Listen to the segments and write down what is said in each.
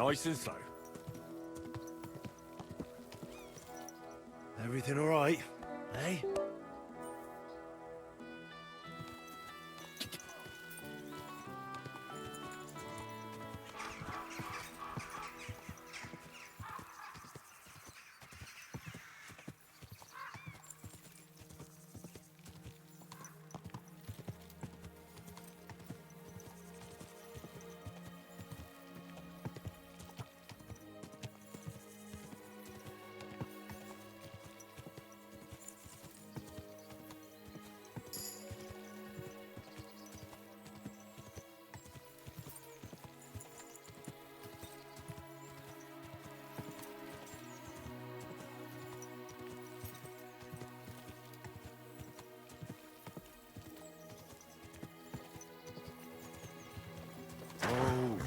Nice and slow. Everything all right, eh?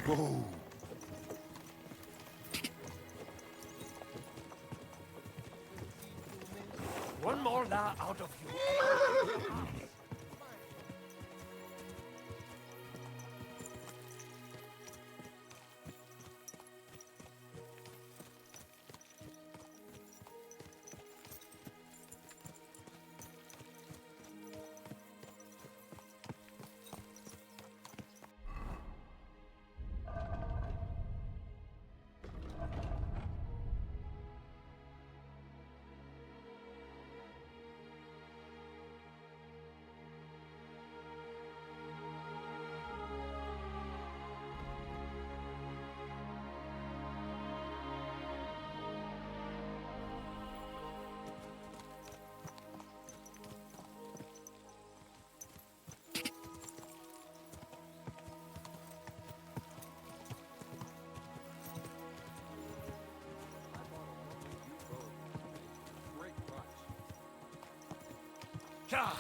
Whoa. One more that out of you. God.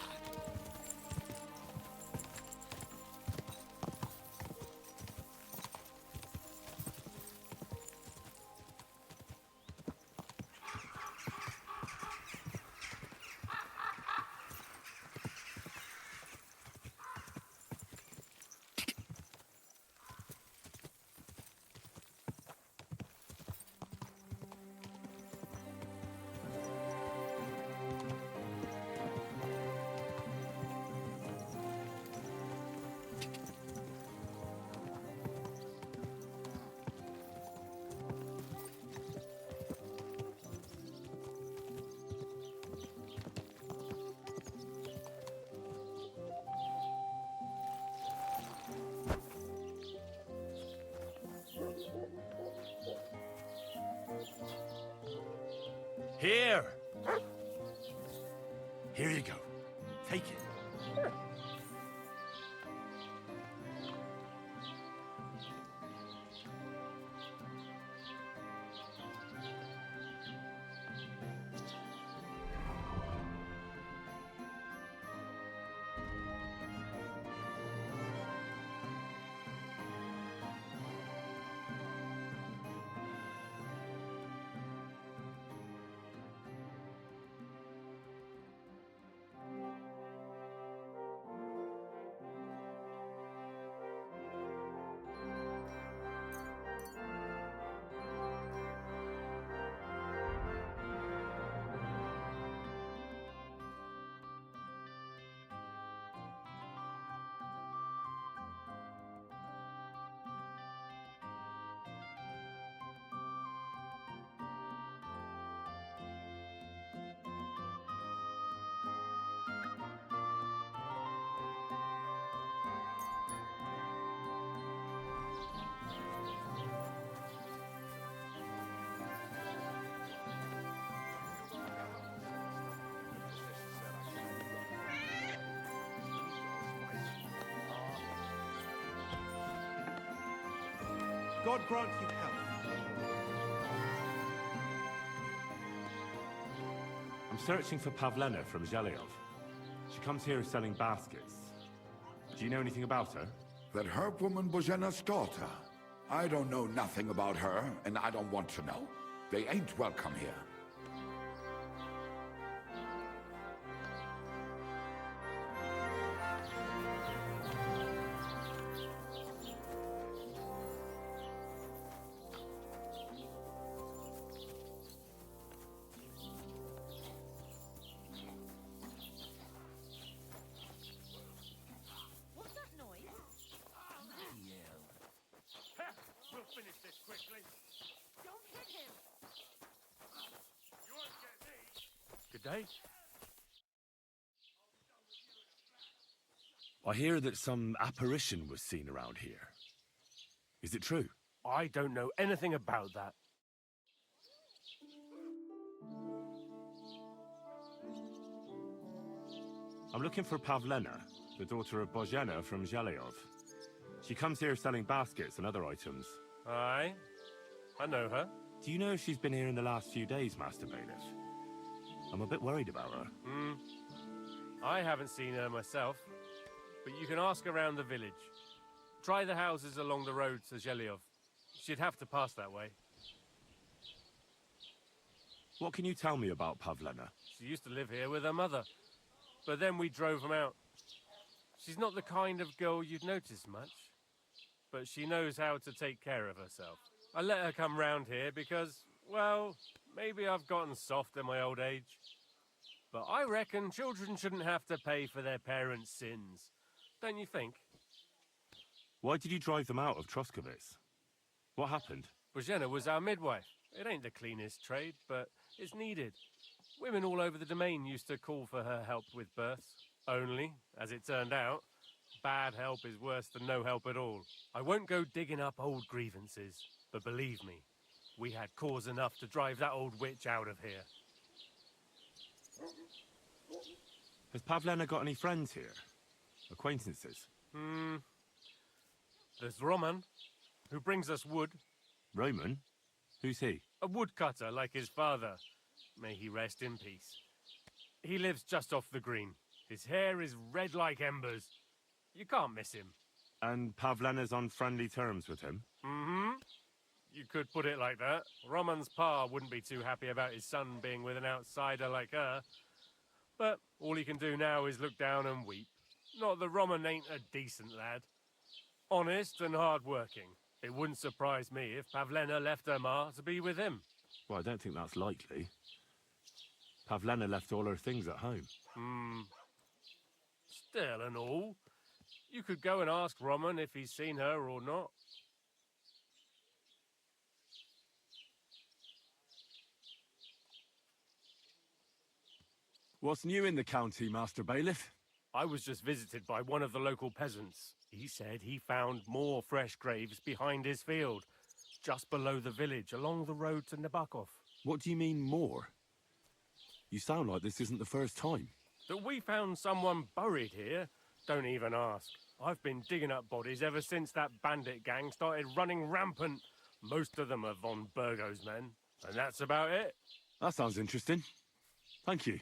Here. Here you go. Take it. God grant you health. I'm searching for Pavlena from Zhelyov. She comes here selling baskets. Do you know anything about her? That herb woman Božena's daughter. I don't know nothing about her, and I don't want to know. They ain't welcome here. day. I hear that some apparition was seen around here. Is it true? I don't know anything about that. I'm looking for Pavlena, the daughter of Bozhena from Zhelyov. She comes here selling baskets and other items. Aye, I know her. Do you know if she's been here in the last few days, Master Bailiff? I'm a bit worried about her. I haven't seen her myself, but you can ask around the village. Try the houses along the road to Zhelyov. She'd have to pass that way. What can you tell me about Pavlena? She used to live here with her mother, but then we drove them out. She's not the kind of girl you'd notice much, but she knows how to take care of herself. I let her come round here because, well, maybe I've gotten soft in my old age. But I reckon children shouldn't have to pay for their parents' sins. Don't you think? Why did you drive them out of Troskovitz? What happened? Bozhena was our midwife. It ain't the cleanest trade, but it's needed. Women all over the domain used to call for her help with births. Only, as it turned out, bad help is worse than no help at all. I won't go digging up old grievances, but believe me, we had cause enough to drive that old witch out of here. Has Pavlena got any friends here? Acquaintances? There's Roman, who brings us wood. Roman? Who's he? A woodcutter like his father. May he rest in peace. He lives just off the green. His hair is red like embers. You can't miss him. And Pavlena's on friendly terms with him? You could put it like that. Roman's pa wouldn't be too happy about his son being with an outsider like her. But all he can do now is look down and weep. Not that Roman ain't a decent lad. Honest and hard-working. It wouldn't surprise me if Pavlena left her ma to be with him. Well, I don't think that's likely. Pavlena left all her things at home. Still and all, you could go and ask Roman if he's seen her or not. What's new in the county, Master Bailiff? I was just visited by one of the local peasants. He said he found more fresh graves behind his field, just below the village, along the road to Nabokov. What do you mean, more? You sound like this isn't the first time. That we found someone buried here? Don't even ask. I've been digging up bodies ever since that bandit gang started running rampant. Most of them are von Burgo's men, and that's about it. That sounds interesting. Thank you.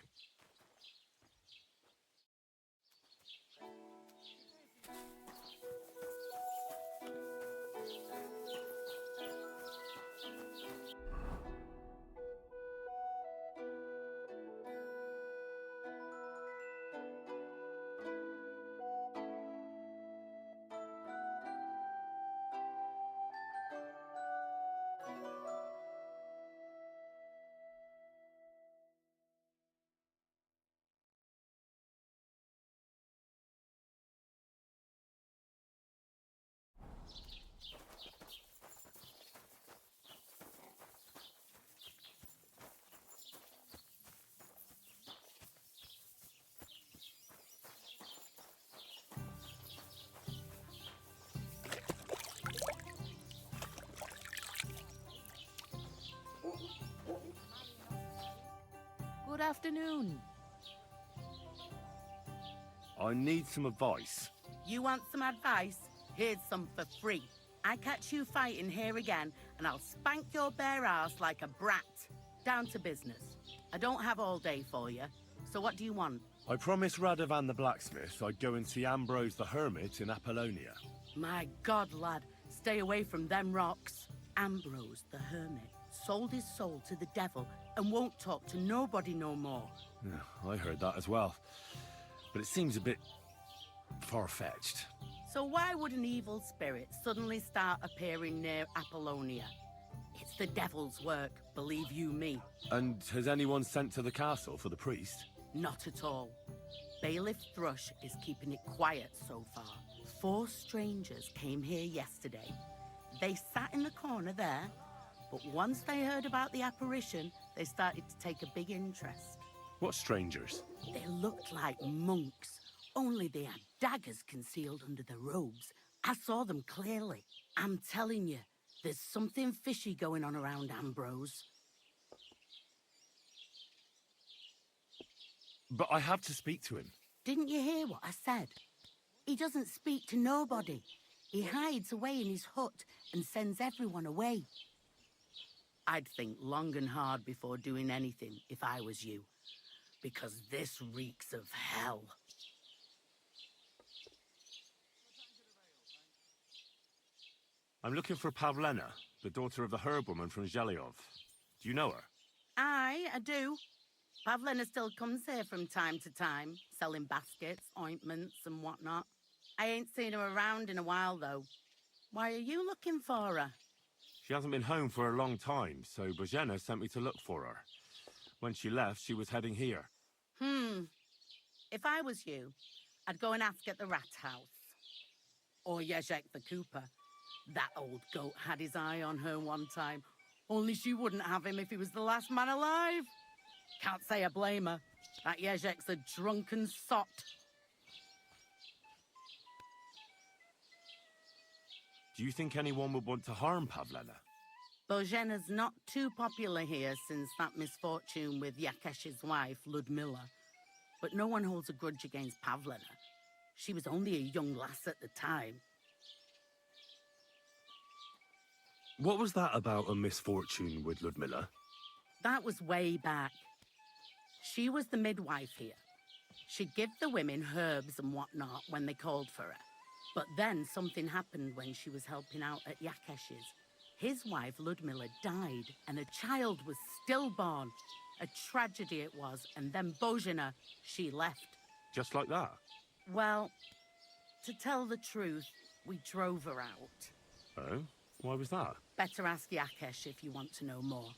Good afternoon. I need some advice. You want some advice? Here's some for free. I catch you fighting here again, and I'll spank your bare ass like a brat. Down to business. I don't have all day for you, so what do you want? I promised Radovan the blacksmith I'd go and see Ambrose the hermit in Apollonia. My God, lad, stay away from them rocks. Ambrose the hermit sold his soul to the devil and won't talk to nobody no more. Yeah, I heard that as well. But it seems a bit far-fetched. So why would an evil spirit suddenly start appearing near Apollonia? It's the devil's work, believe you me. And has anyone sent to the castle for the priest? Not at all. Bailiff Thrush is keeping it quiet so far. 4 strangers came here yesterday. They sat in the corner there, but once they heard about the apparition, they started to take a big interest. What strangers? They looked like monks, only they had daggers concealed under their robes. I saw them clearly. I'm telling you, there's something fishy going on around Ambrose. But I have to speak to him. Didn't you hear what I said? He doesn't speak to nobody. He hides away in his hut and sends everyone away. I'd think long and hard before doing anything if I was you, because this reeks of hell. I'm looking for Pavlena, the daughter of the herb woman from Zhelyov. Do you know her? Aye, I do. Pavlena still comes here from time to time, selling baskets, ointments, and whatnot. I ain't seen her around in a while, though. Why are you looking for her? She hasn't been home for a long time, so Bozhena sent me to look for her. When she left, she was heading here. If I was you, I'd go and ask at the rat house. Or Yezhek the Cooper. That old goat had his eye on her one time. Only she wouldn't have him if he was the last man alive. Can't say I blame her. That Yezhek's a drunken sot. Do you think anyone would want to harm Pavlena? Bozhena's not too popular here since that misfortune with Yakesh's wife, Ludmilla. But no one holds a grudge against Pavlena. She was only a young lass at the time. What was that about a misfortune with Ludmilla? That was way back. She was the midwife here. She'd give the women herbs and whatnot when they called for her. But then something happened when she was helping out at Yakesh's. His wife, Ludmilla, died, and a child was stillborn. A tragedy it was, and then Bozhena, she left. Just like that? Well, to tell the truth, we drove her out. Oh? Why was that? Better ask Yakesh if you want to know more.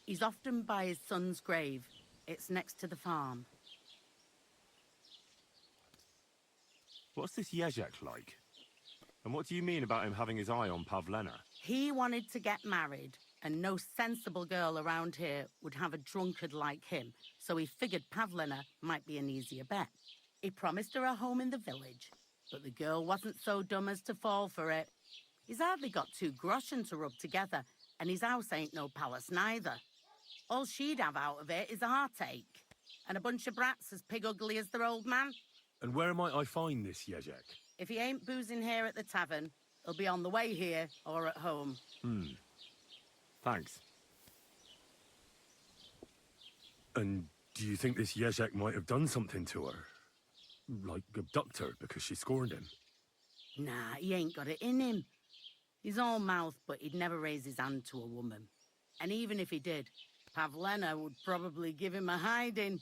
He's often by his son's grave. It's next to the farm. What's this Yezhek like? And what do you mean about him having his eye on Pavlena? He wanted to get married, and no sensible girl around here would have a drunkard like him, so he figured Pavlena might be an easier bet. He promised her a home in the village, but the girl wasn't so dumb as to fall for it. He's hardly got 2 groschen to rub together, and his house ain't no palace neither. All she'd have out of it is a heartache, and a bunch of brats as pig ugly as their old man. And where might I find this Yezhek? If he ain't boozing here at the tavern, he'll be on the way here or at home. Thanks. And do you think this Yezhek might have done something to her? Like abduct her because she scorned him? Nah, he ain't got it in him. He's all mouth, but he'd never raise his hand to a woman. And even if he did, Pavlena would probably give him a hiding.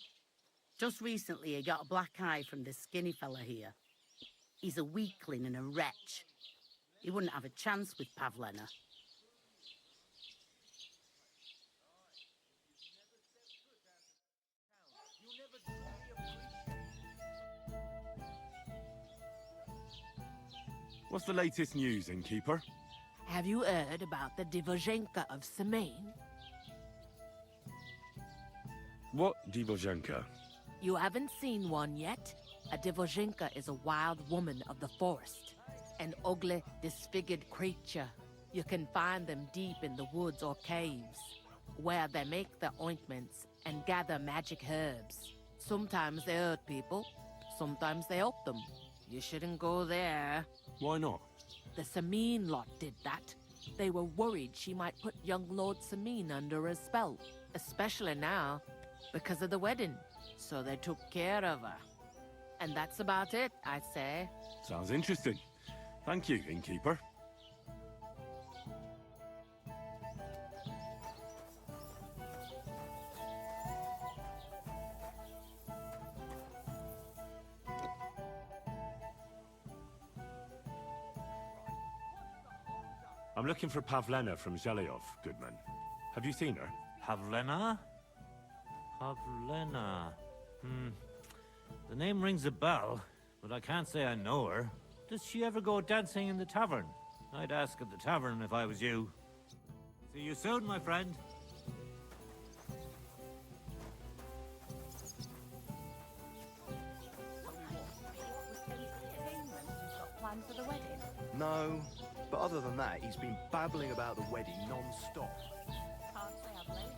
Just recently, he got a black eye from this skinny fella here. He's a weakling and a wretch. He wouldn't have a chance with Pavlena. What's the latest news, innkeeper? Have you heard about the Divozhenka of Semaine? What Divozhenka? You haven't seen one yet? A Divozhenka is a wild woman of the forest. An ugly, disfigured creature. You can find them deep in the woods or caves, where they make their ointments and gather magic herbs. Sometimes they hurt people, sometimes they help them. You shouldn't go there. Why not? The Semaine lot did that. They were worried she might put young Lord Semaine under a spell, especially now, because of the wedding. So they took care of her. And that's about it, I'd say. Sounds interesting. Thank you, innkeeper. I'm looking for Pavlena from Zhelyov, Goodman. Have you seen her? Pavlena? Pavlena. The name rings a bell, but I can't say I know her. Does she ever go dancing in the tavern? I'd ask at the tavern if I was you. See you soon, my friend. time for the wedding? No, but other than that, he's been babbling about the wedding non-stop. Can't say I blame him.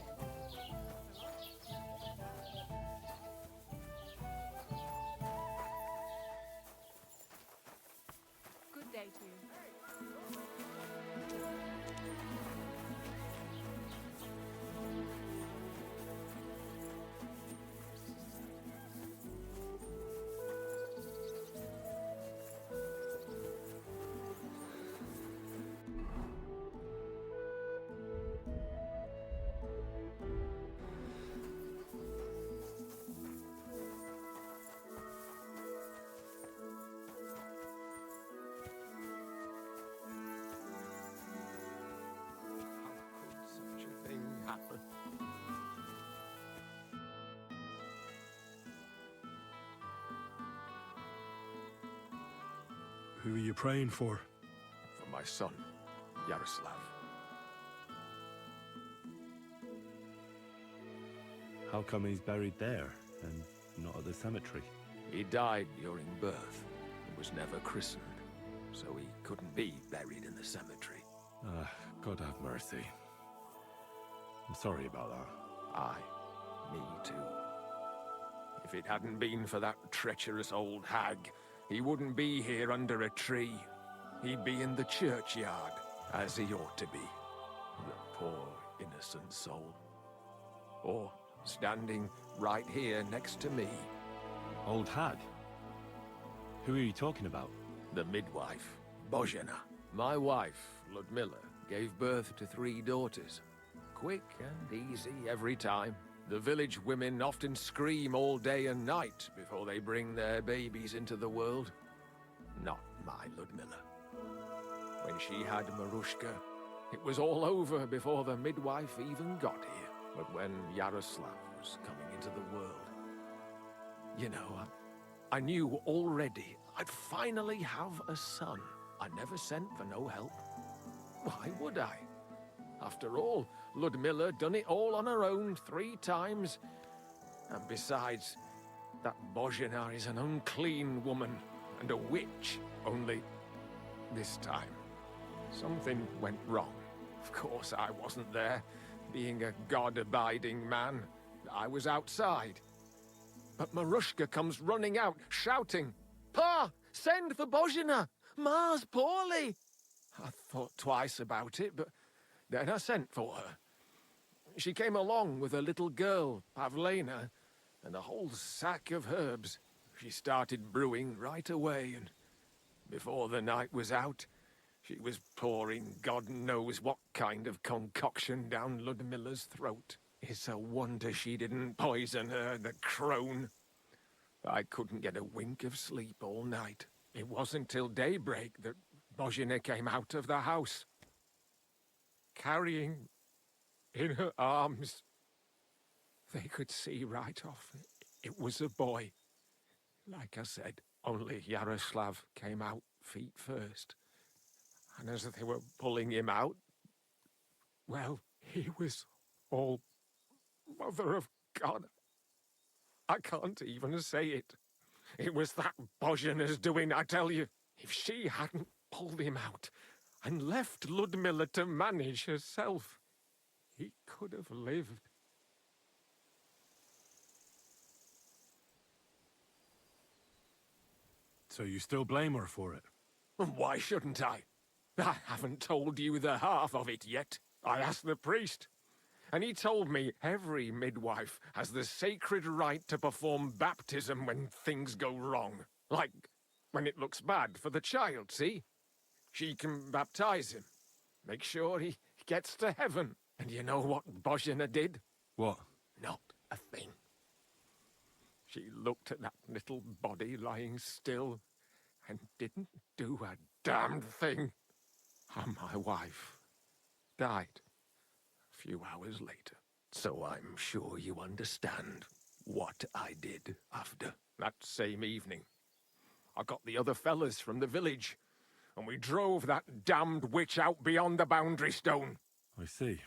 Good day to you. Such a thing happen. Who are you praying for? For my son, Yaroslav. How come he's buried there and not at the cemetery? He died during birth and was never christened, so he couldn't be buried in the cemetery. God have mercy. I'm sorry about that. Aye, me too. If it hadn't been for that treacherous old hag, he wouldn't be here under a tree. He'd be in the churchyard, as he ought to be. The poor, innocent soul. Or standing right here next to me. Old hag? Who are you talking about? The midwife, Bozhena. My wife, Ludmilla, gave birth to 3 daughters. Quick and easy every time. The village women often scream all day and night before they bring their babies into the world. Not my Ludmilla. When she had Marushka, it was all over before the midwife even got here. But when Yaroslav was coming into the world, you know, I knew already I'd finally have a son. I never sent for no help. Why would I? After all, Ludmilla done it all on her own 3 times. And besides, that Bozhena is an unclean woman and a witch. Only this time, something went wrong. Of course, I wasn't there. Being a god-abiding man, I was outside. But Marushka comes running out, shouting, "Pa, send for Bozhena! Ma's poorly!" I thought twice about it, but then I sent for her. She came along with a little girl, Pavlena, and a whole sack of herbs. She started brewing right away, and before the night was out, she was pouring God knows what kind of concoction down Ludmilla's throat. It's a wonder she didn't poison her, the crone. I couldn't get a wink of sleep all night. It wasn't till daybreak that Bozhena came out of the house, carrying in her arms. They could see right off it was a boy. Like I said, only Yaroslav came out feet first. And as they were pulling him out, well, he was all Mother of God. I can't even say it. It was that Bozhena's doing, I tell you. If she hadn't pulled him out and left Ludmilla to manage herself, he could have lived. So you still blame her for it? Why shouldn't I? I haven't told you the half of it yet. I asked the priest, and he told me every midwife has the sacred right to perform baptism when things go wrong. Like when it looks bad for the child, see? She can baptize him, make sure he gets to heaven. And you know what Bozhena did? What? Not a thing. She looked at that little body lying still and didn't do a damned thing. And my wife died a few hours later. So I'm sure you understand what I did after. That same evening, I got the other fellas from the village, and we drove that damned witch out beyond the boundary stone. I see.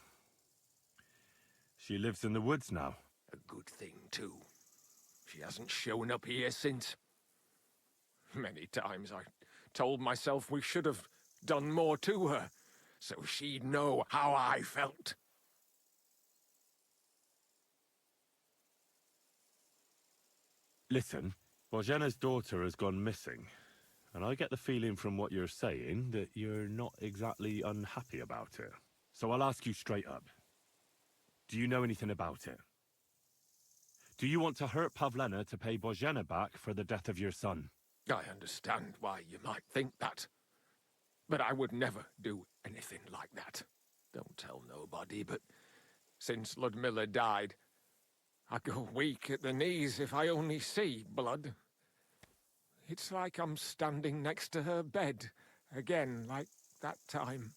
She lives in the woods now. A good thing, too. She hasn't shown up here since. Many times I told myself we should have done more to her, so she'd know how I felt. Listen, Božena's daughter has gone missing, and I get the feeling from what you're saying that you're not exactly unhappy about it. So I'll ask you straight up. Do you know anything about it? Do you want to hurt Pavlena to pay Božena back for the death of your son? I understand why you might think that, but I would never do anything like that. Don't tell nobody, but since Ludmilla died, I go weak at the knees if I only see blood. It's like I'm standing next to her bed, again like that time.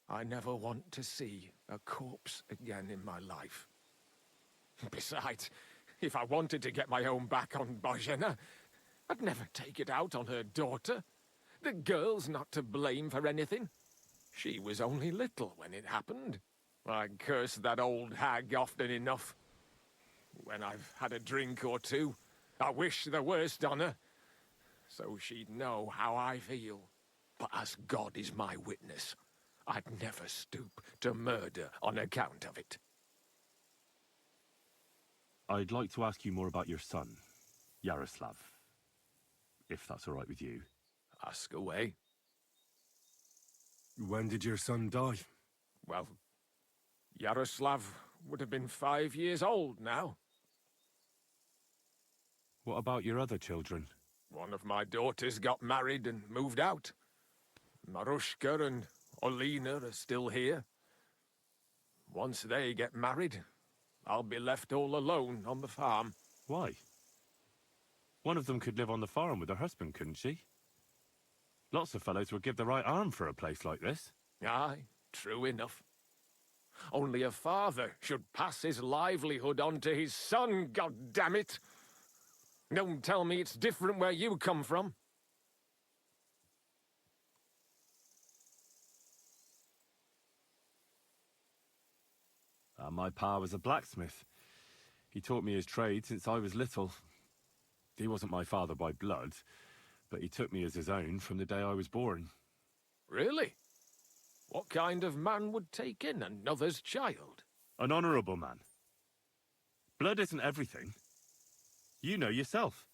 I never want to see a corpse again in my life. Besides, if I wanted to get my own back on Božena, I'd never take it out on her daughter. The girl's not to blame for anything. She was only little when it happened. I curse that old hag often enough. When I've had a drink or two, I wish the worst on her, so she'd know how I feel. But as God is my witness, I'd never stoop to murder on account of it. I'd like to ask you more about your son, Yaroslav, if that's all right with you. Ask away. When did your son die? Well, Yaroslav would have been 5 years old now. What about your other children? One of my daughters got married and moved out. Marushka and Olina are still here. Once they get married, I'll be left all alone on the farm. Why? One of them could live on the farm with her husband, couldn't she? Lots of fellows would give the right arm for a place like this. Aye, true enough. Only a father should pass his livelihood on to his son, goddammit! Don't tell me it's different where you come from. My pa was a blacksmith. He taught me his trade since I was little. He wasn't my father by blood, but he took me as his own from the day I was born. Really? What kind of man would take in another's child? An honourable man. Blood isn't everything. You know yourself.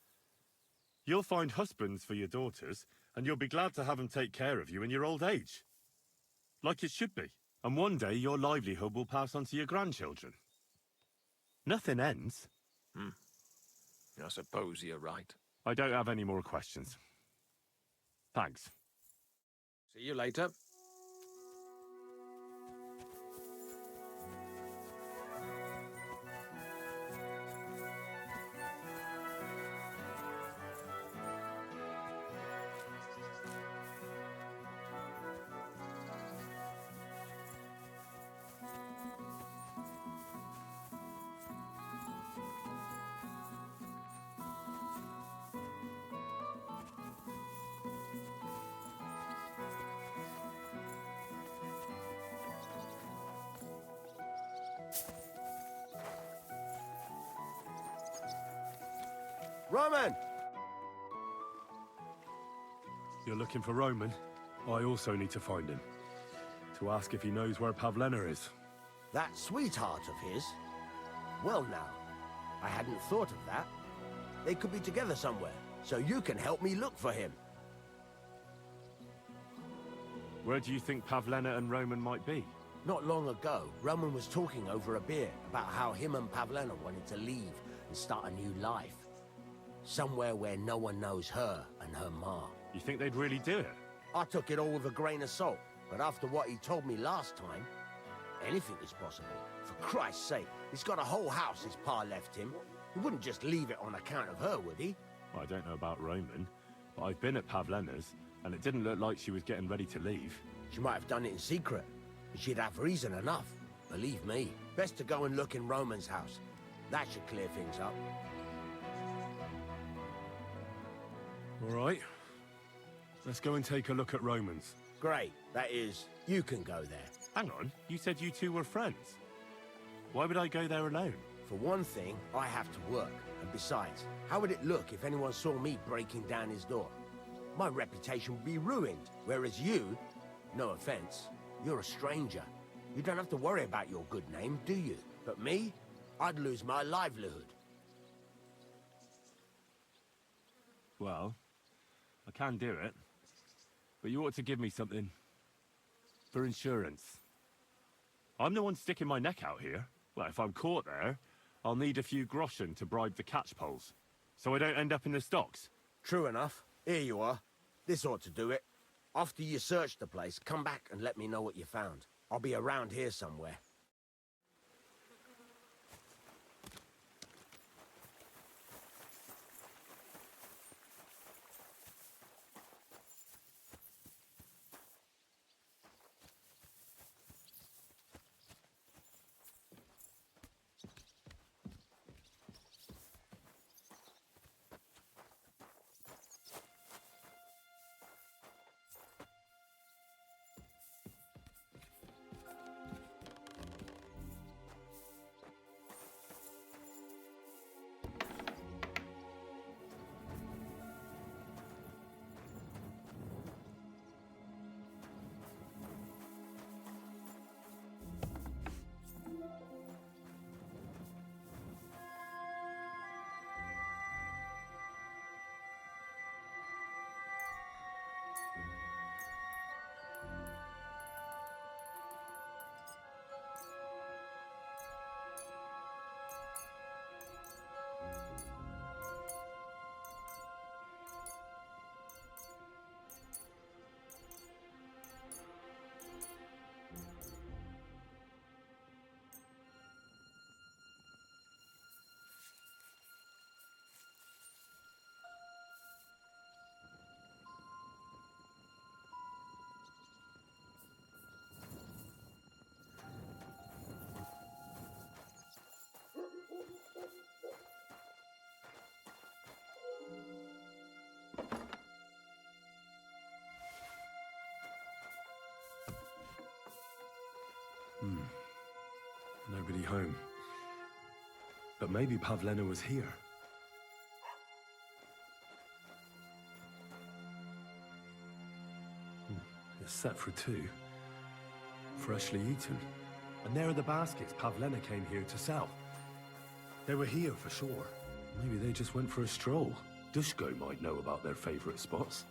You'll find husbands for your daughters, and you'll be glad to have them take care of you in your old age. Like it should be. And one day your livelihood will pass on to your grandchildren. Nothing ends. I suppose you're right. I don't have any more questions. Thanks. See you later. Roman! You're looking for Roman? I also need to find him. To ask if he knows where Pavlena is. That sweetheart of his? Well now, I hadn't thought of that. They could be together somewhere, so you can help me look for him. Where do you think Pavlena and Roman might be? Not long ago, Roman was talking over a beer about how him and Pavlena wanted to leave and start a new life. Somewhere where no one knows her and her ma. You think they'd really do it? I took it all with a grain of salt, but after what he told me last time, anything is possible. For Christ's sake, he's got a whole house his pa left him. He wouldn't just leave it on account of her, would he? Well, I don't know about Roman, but I've been at Pavlena's, and it didn't look like she was getting ready to leave. She might have done it in secret, and she'd have reason enough. Believe me. Best to go and look in Roman's house. That should clear things up. All right. Let's go and take a look at Roman's. Great. That is, you can go there. Hang on, you said you two were friends. Why would I go there alone? For one thing, I have to work. And besides, how would it look if anyone saw me breaking down his door? my reputation would be ruined. Whereas you, no offense, you're a stranger. You don't have to worry about your good name, do you? But me, I'd lose my livelihood. Well, I can do it. But you ought to give me something for insurance. I'm the one sticking my neck out here. Well, if I'm caught there, I'll need a few groschen to bribe the catchpoles, so I don't end up in the stocks. True enough. Here you are. This ought to do it. After you search the place, come back and let me know what you found. I'll be around here somewhere. Nobody home. But maybe Pavlena was here. It's set for 2. Freshly eaten. And there are the baskets Pavlena came here to sell. They were here for sure. Maybe they just went for a stroll. Dushko might know about their favorite spots.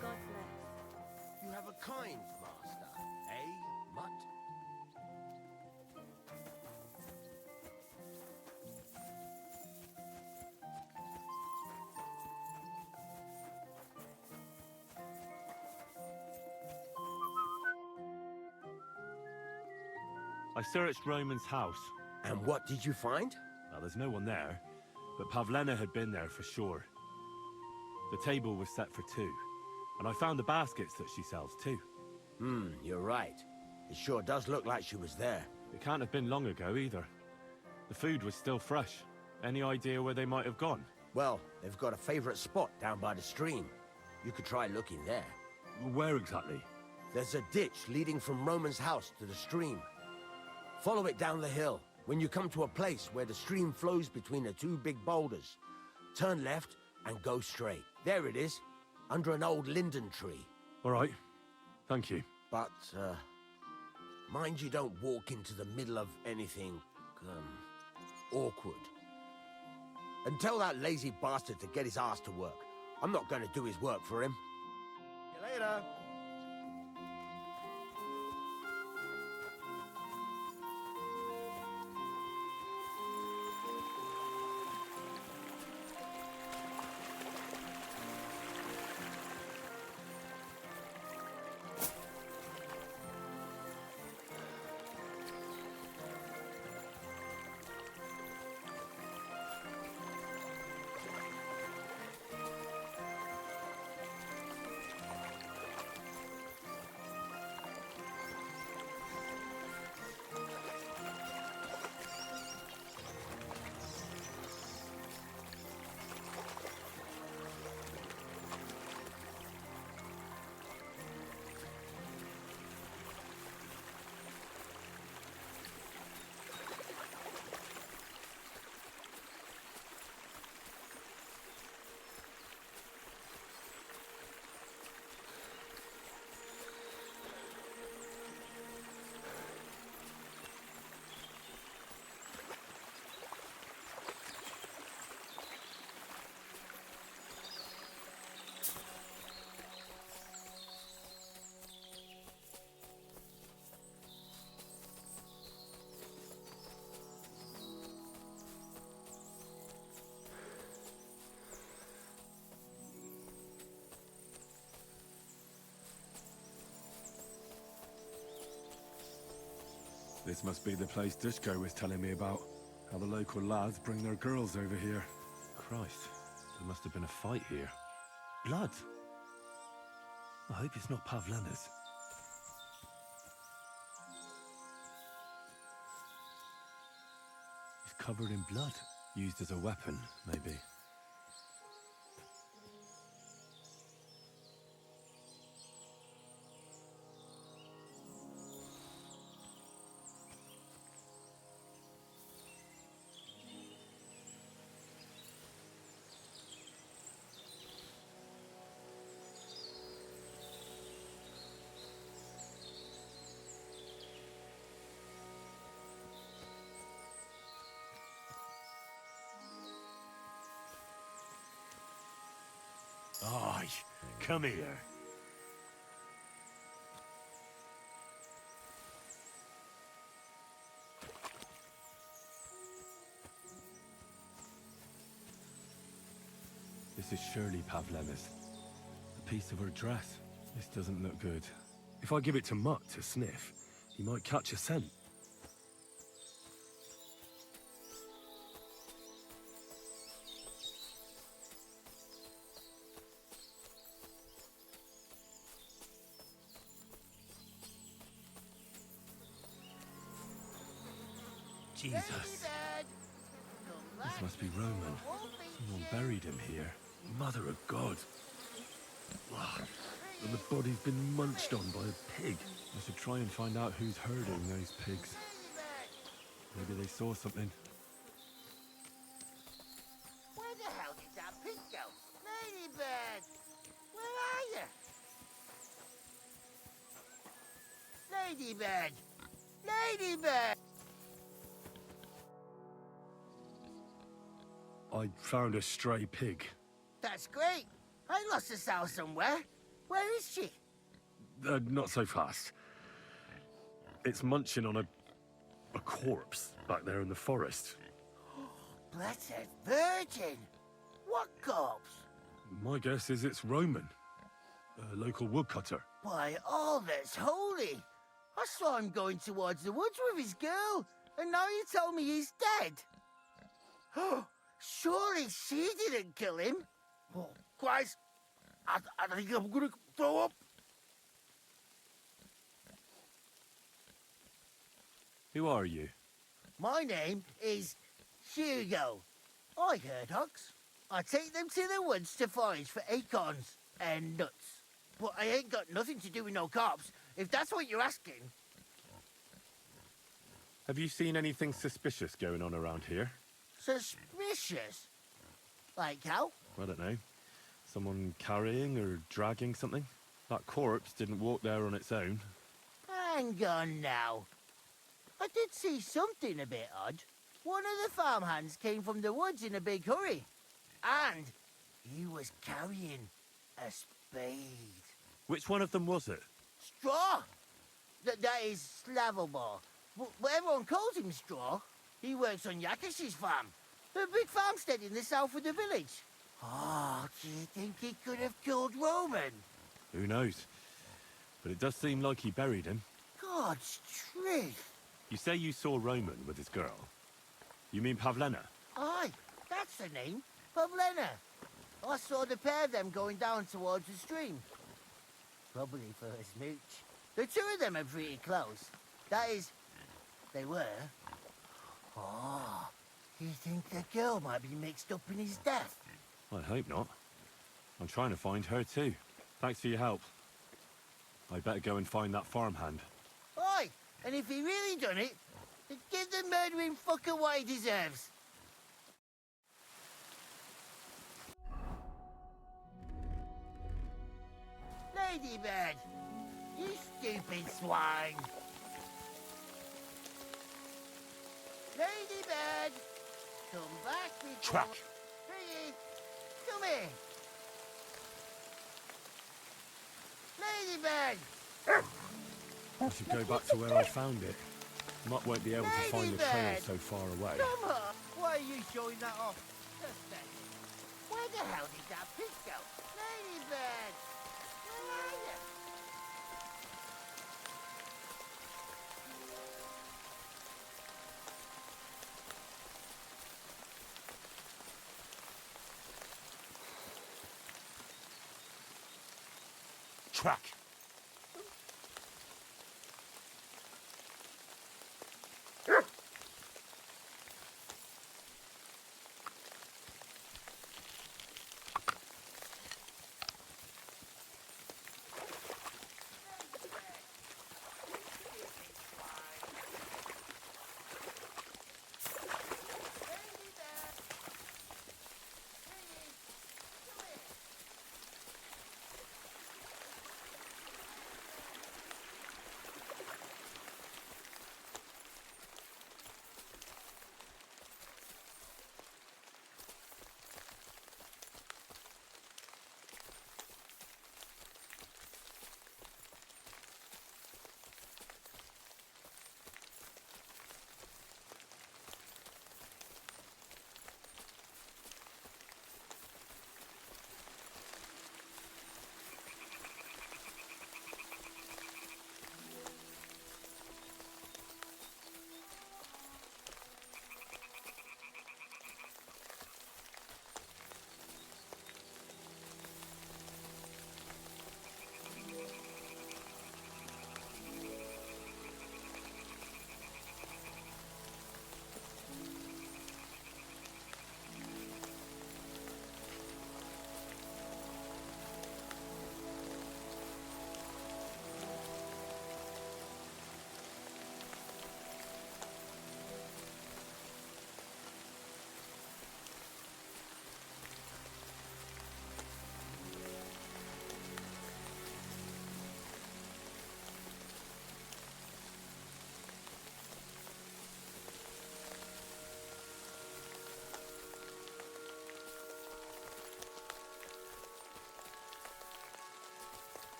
God bless. You have a kind master, eh, Mutt? I searched Roman's house. And what did you find? Well, there's no one there, but Pavlena had been there for sure. The table was set for 2. And I found the baskets that she sells too. You're right. It sure does look like she was there. It can't have been long ago either. The food was still fresh. Any idea where they might have gone? Well, they've got a favorite spot down by the stream. You could try looking there. Where exactly? There's a ditch leading from Roman's house to the stream. Follow it down the hill. When you come to a place where the stream flows between the two big boulders, turn left and go straight. There it is, under an old linden tree. All right. Thank you. But, mind you don't walk into the middle of anything, awkward. And tell that lazy bastard to get his ass to work. I'm not going to do his work for him. See you later. This must be the place Dushko was telling me about. How the local lads bring their girls over here. Christ, there must have been a fight here. Blood! I hope it's not Pavlena's. It's covered in blood. Used as a weapon, maybe. Aye, come here. This is surely Pavlena's. A piece of her dress. This doesn't look good. If I give it to Mutt to sniff, he might catch a scent. Jesus. This must be Roman. Someone buried him here. Mother of God. Ah, and the body's been munched on by a pig. I should try and find out who's herding those pigs. Maybe they saw something. Where the hell did that pig go? Ladybird! Where are you? Ladybird! Ladybird! I found a stray pig. That's great. I lost a sow somewhere. Where is she? Not so fast. It's munching on a corpse back there in the forest. Blessed Virgin! What corpse? My guess is it's Roman. A local woodcutter. By all that's holy! I saw him going towards the woods with his girl, and now you tell me he's dead. Surely she didn't kill him. Oh, Christ! I think I'm gonna throw up? Who are you? My name is Hugo. I herd hogs. I take them to the woods to forage for acorns and nuts. But I ain't got nothing to do with no cops, if that's what you're asking. Have you seen anything suspicious going on around here? Suspicious? Like how? I don't know. Someone carrying or dragging something? That corpse didn't walk there on its own. Hang on now. I did see something a bit odd. One of the farmhands came from the woods in a big hurry. And he was carrying a spade. Which one of them was it? Straw! That is Slavobor. But everyone calls him Straw. He works on Yakish's farm. A big farmstead in the south of the village. Oh, do you think he could have killed Roman? Who knows? But it does seem like he buried him. God's truth. You say you saw Roman with his girl. You mean Pavlena? Aye, that's the name. Pavlena. I saw the pair of them going down towards the stream. Probably for a smooch. The two of them are pretty close. That is, they were. Oh, do you think the girl might be mixed up in his death? I hope not. I'm trying to find her too. Thanks for your help. I better go and find that farmhand. Aye, and if he really done it, then give the murdering fucker what he deserves. Ladybird, you stupid swine. Ladybird, come back with Truck. Piggy, come here. Ladybird! I should go back to where I found it. Mutt won't be able to find the trail so far away. Come on! Why are you showing that off? Just a second. Where the hell did that pig go? Ladybird! Where are you? Truck.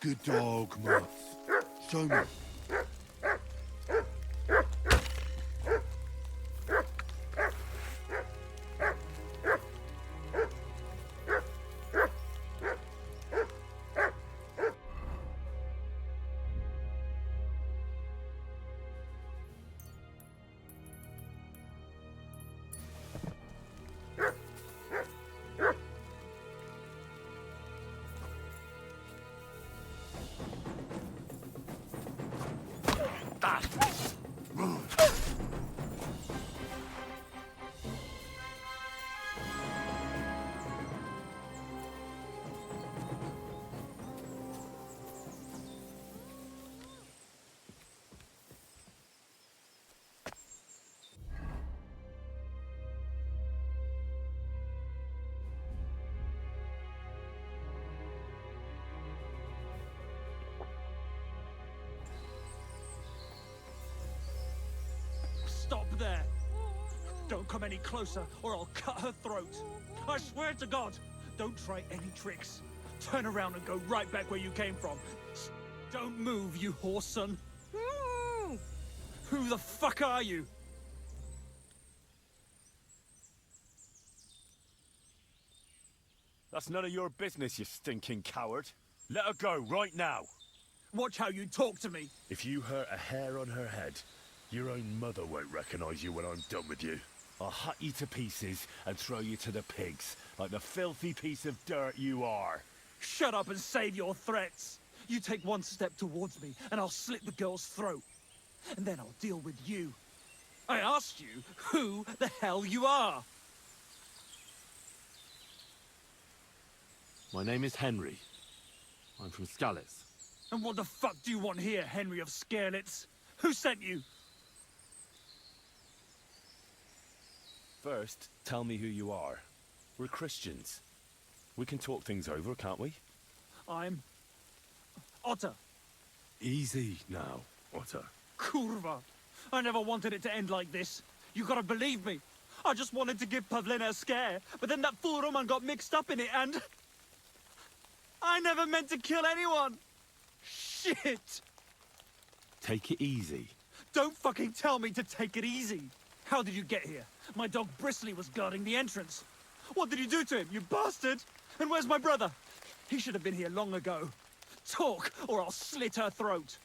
Good dog, Mats. Show me. Stop there! Don't come any closer, or I'll cut her throat. I swear to God, don't try any tricks. Turn around and go right back where you came from. Don't move, you horse son. Who the fuck are you? That's none of your business, you stinking coward. Let her go, right now. Watch how you talk to me. If you hurt a hair on her head, your own mother won't recognize you when I'm done with you. I'll hut you to pieces and throw you to the pigs, like the filthy piece of dirt you are. Shut up and save your threats. You take one step towards me, and I'll slit the girl's throat. And then I'll deal with you. I asked you who the hell you are. My name is Henry. I'm from Skalitz. And what the fuck do you want here, Henry of Skalitz? Who sent you? First, tell me who you are. We're Christians. We can talk things over, can't we? I'm... Otter. Easy now, Otter. Kurva. I never wanted it to end like this. You gotta believe me. I just wanted to give Pavlena a scare, but then that fool Roman got mixed up in it and... I never meant to kill anyone! Shit! Take it easy. Don't fucking tell me to take it easy! How did you get here? My dog Bristly was guarding the entrance. What did you do to him, you bastard? And where's my brother? He should have been here long ago. Talk, or I'll slit her throat.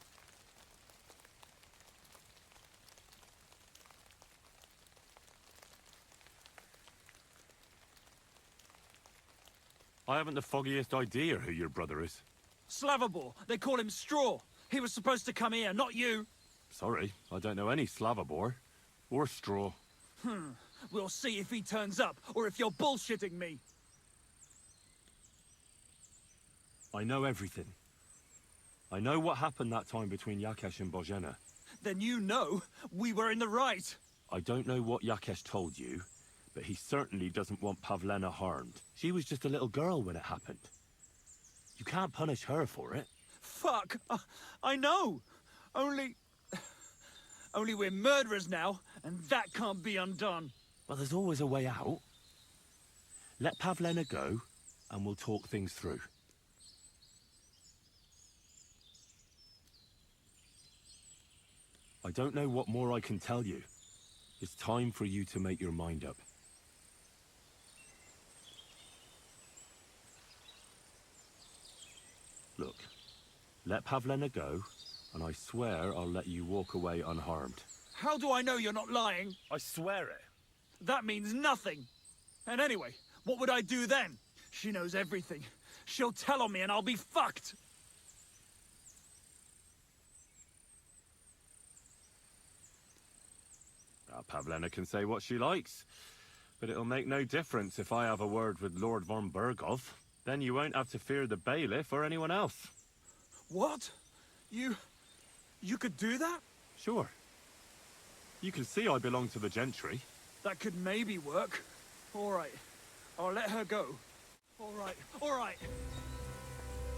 I haven't the foggiest idea who your brother is. Slavobor. They call him Straw. He was supposed to come here, not you. Sorry, I don't know any Slavobor. Or Straw. We'll see if he turns up, or if you're bullshitting me. I know everything. I know what happened that time between Yakesh and Bozhena. Then you know we were in the right. I don't know what Yakesh told you, but he certainly doesn't want Pavlena harmed. She was just a little girl when it happened. You can't punish her for it. Fuck! I know! Only we're murderers now, and that can't be undone. Well, there's always a way out. Let Pavlena go, and we'll talk things through. I don't know what more I can tell you. It's time for you to make your mind up. Look, let Pavlena go, and I swear I'll let you walk away unharmed. How do I know you're not lying? I swear it. That means nothing. And anyway, what would I do then? She knows everything. She'll tell on me and I'll be fucked. Pavlena can say what she likes, but it'll make no difference if I have a word with Lord von Bergov. Then you won't have to fear the bailiff or anyone else. What? You could do that? Sure. You can see I belong to the gentry. That could maybe work. All right. I'll let her go. All right.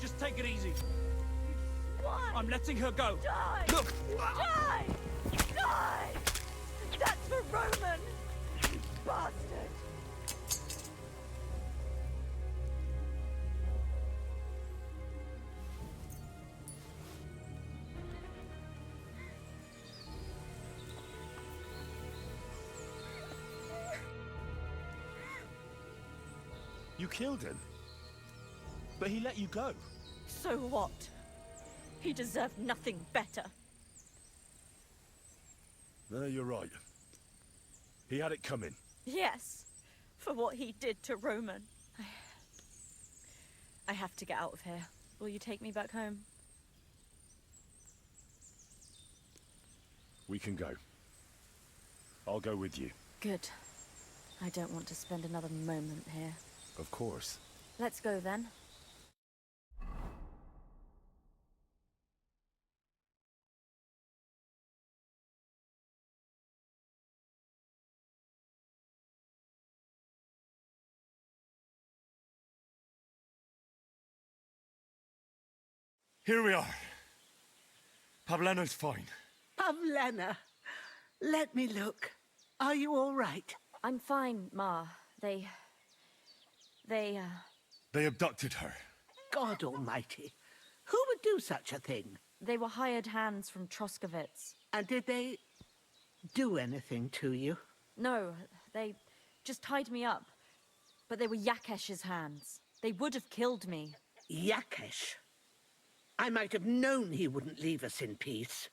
Just take it easy. What? I'm letting her go. Die! Look! Die! Die! That's for Roman! You bastard! You killed him. But he let you go. So what? He deserved nothing better. No, you're right. He had it coming. Yes, for what he did to Roman. I have to get out of here. Will you take me back home? We can go. I'll go with you. Good. I don't want to spend another moment here. Of course. Let's go then. Here we are. Pavlena's fine. Pavlena, let me look. Are you all right? I'm fine, Ma. They They abducted her. God almighty. Who would do such a thing? They were hired hands from Troskovitz. And did they do anything to you? No, they just tied me up. But they were Yakesh's hands. They would have killed me. Yakesh? I might have known he wouldn't leave us in peace.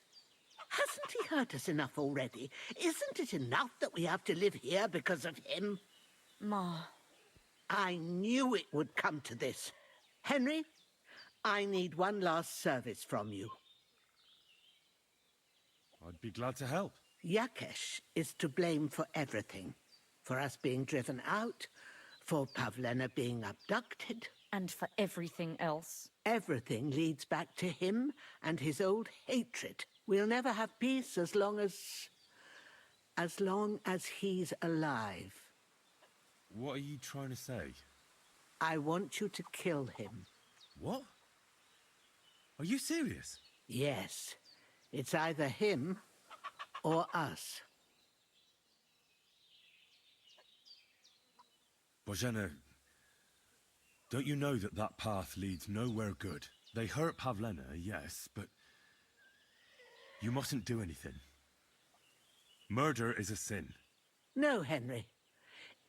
Hasn't he hurt us enough already? Isn't it enough that we have to live here because of him? Ma. I knew it would come to this. Henry, I need one last service from you. I'd be glad to help. Yakesh is to blame for everything. For us being driven out, for Pavlena being abducted. And for everything else. Everything leads back to him and his old hatred. We'll never have peace as long as he's alive. What are you trying to say? I want you to kill him. What? Are you serious? Yes. It's either him or us. Bozhena, don't you know that that path leads nowhere good? They hurt Pavlena, yes, but you mustn't do anything. Murder is a sin. No, Henry.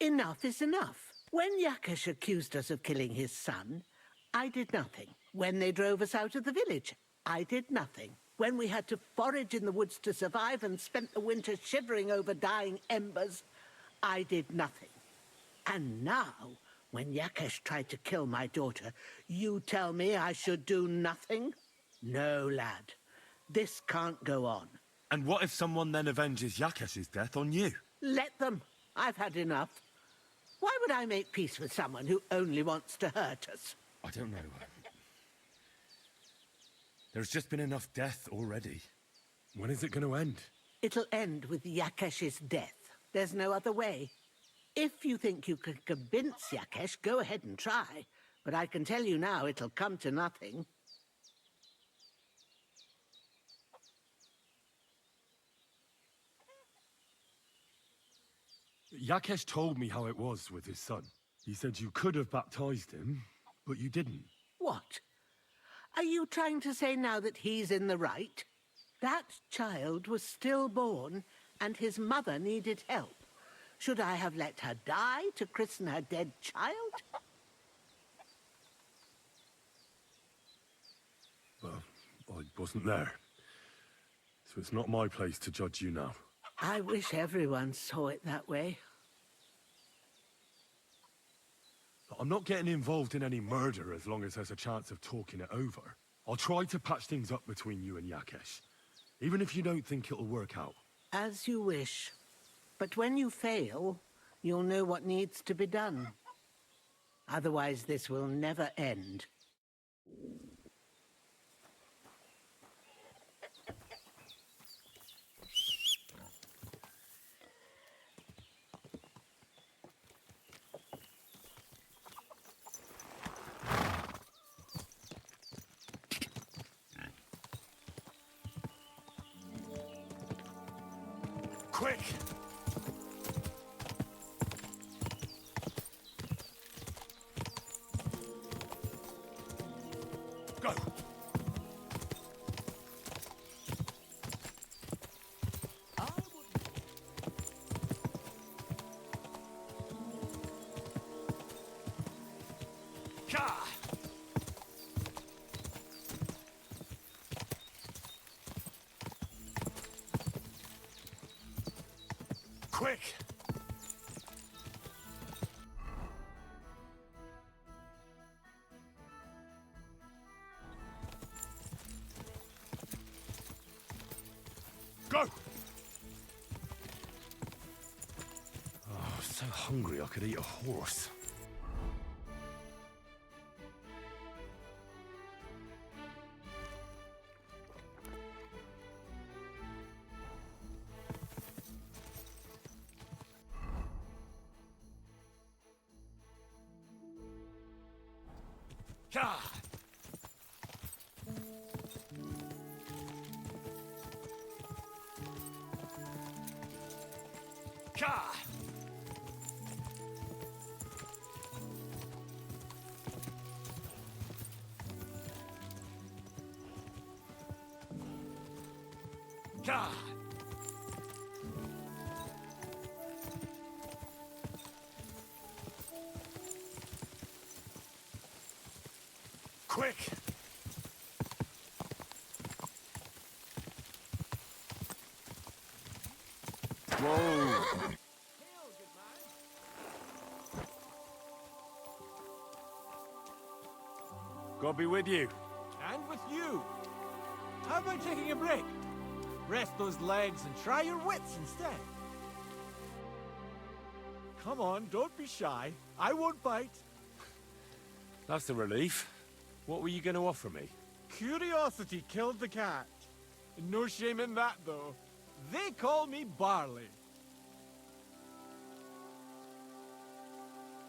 Enough is enough. When Yakesh accused us of killing his son, I did nothing. When they drove us out of the village, I did nothing. When we had to forage in the woods to survive and spent the winter shivering over dying embers, I did nothing. And now, when Yakesh tried to kill my daughter, you tell me I should do nothing? No, lad. This can't go on. And what if someone then avenges Yakesh's death on you? Let them. I've had enough. Why would I make peace with someone who only wants to hurt us? I don't know. There's just been enough death already. When is it going to end? It'll end with Yakesh's death. There's no other way. If you think you can convince Yakesh, go ahead and try. But I can tell you now, it'll come to nothing. Yakesh told me how it was with his son. He said you could have baptized him, but you didn't. What? Are you trying to say now that he's in the right? That child was stillborn, and his mother needed help. Should I have let her die to christen her dead child? Well, I wasn't there. So it's not my place to judge you now. I wish everyone saw it that way. I'm not getting involved in any murder as long as there's a chance of talking it over. I'll try to patch things up between you and Yakesh, even if you don't think it'll work out. As you wish. But when you fail, you'll know what needs to be done. Otherwise, this will never end. Quick! Go! Ka! Quick! Go! Oh, I'm so hungry I could eat a horse. Ka! Ka! Ka! Quick! Whoa! God be with you. And with you. How about taking a break? Rest those legs and try your wits instead. Come on, don't be shy. I won't bite. That's a relief. What were you going to offer me? Curiosity killed the cat. No shame in that, though. They call me Barley.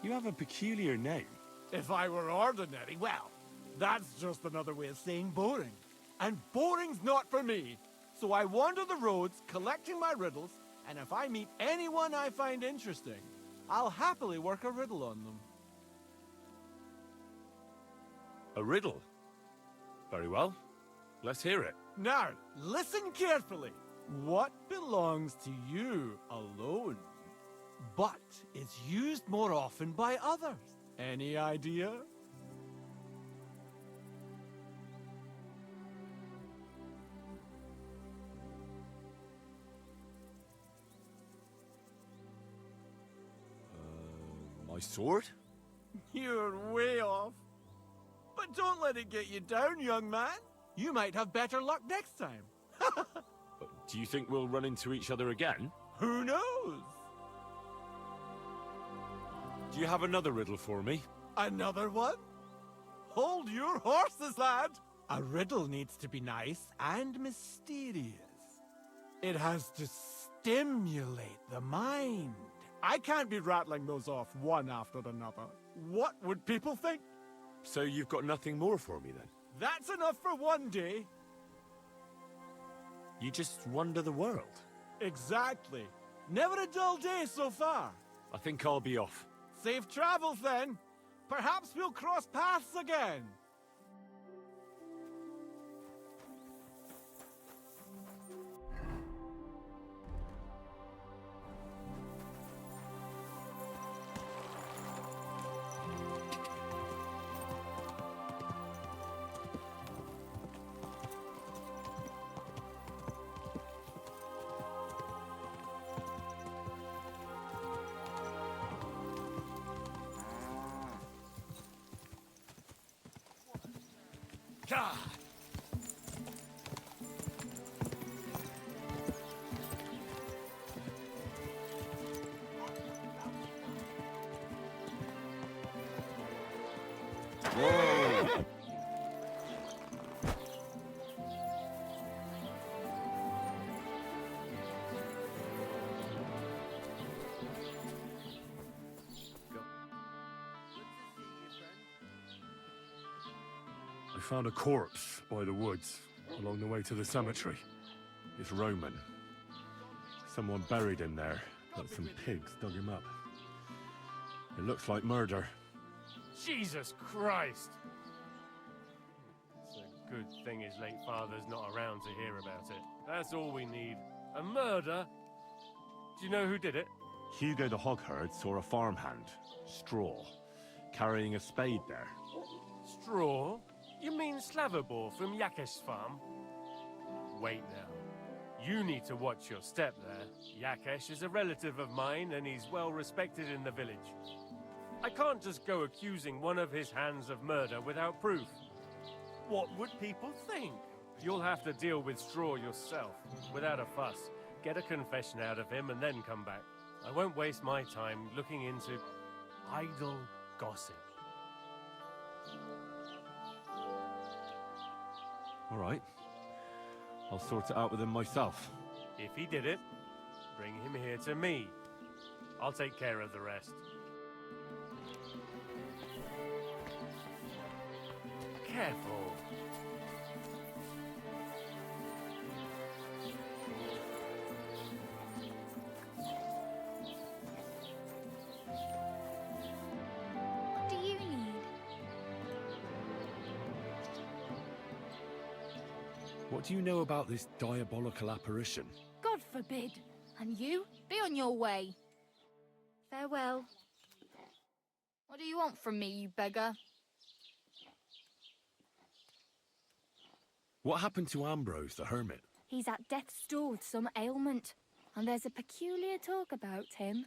You have a peculiar name. If I were ordinary, well, that's just another way of saying boring. And boring's not for me. So I wander the roads collecting my riddles, and if I meet anyone I find interesting, I'll happily work a riddle on them. A riddle? Very well. Let's hear it. Now, listen carefully. What belongs to you alone, but is used more often by others? Any idea? My sword? You're way off. But don't let it get you down, young man. You might have better luck next time. Do you think we'll run into each other again? Who knows? Do you have another riddle for me? Another one? Hold your horses, lad. A riddle needs to be nice and mysterious. It has to stimulate the mind. I can't be rattling those off one after another. What would people think? So you've got nothing more for me then? That's enough for one day. You just wander the world. Exactly. Never a dull day so far. I think I'll be off. Safe travels then. Perhaps we'll cross paths again. Ka! Whoa! I found a corpse by the woods, along the way to the cemetery. It's Roman. Someone buried him there, but some pigs dug him up. It looks like murder. Jesus Christ! It's a good thing his late father's not around to hear about it. That's all we need. A murder? Do you know who did it? Hugo the Hogherd saw a farmhand, Straw, carrying a spade there. Straw? You mean Slavobor from Yakesh's farm? Wait now. You need to watch your step there. Yakesh is a relative of mine, and he's well respected in the village. I can't just go accusing one of his hands of murder without proof. What would people think? You'll have to deal with Straw yourself, without a fuss. Get a confession out of him and then come back. I won't waste my time looking into idle gossip. All right. I'll sort it out with him myself. If he did it, bring him here to me. I'll take care of the rest. Careful. What do you need? What do you know about this diabolical apparition? God forbid. And you? Be on your way. Farewell. What do you want from me, you beggar? What happened to Ambrose the hermit? He's at death's door with some ailment, and there's a peculiar talk about him.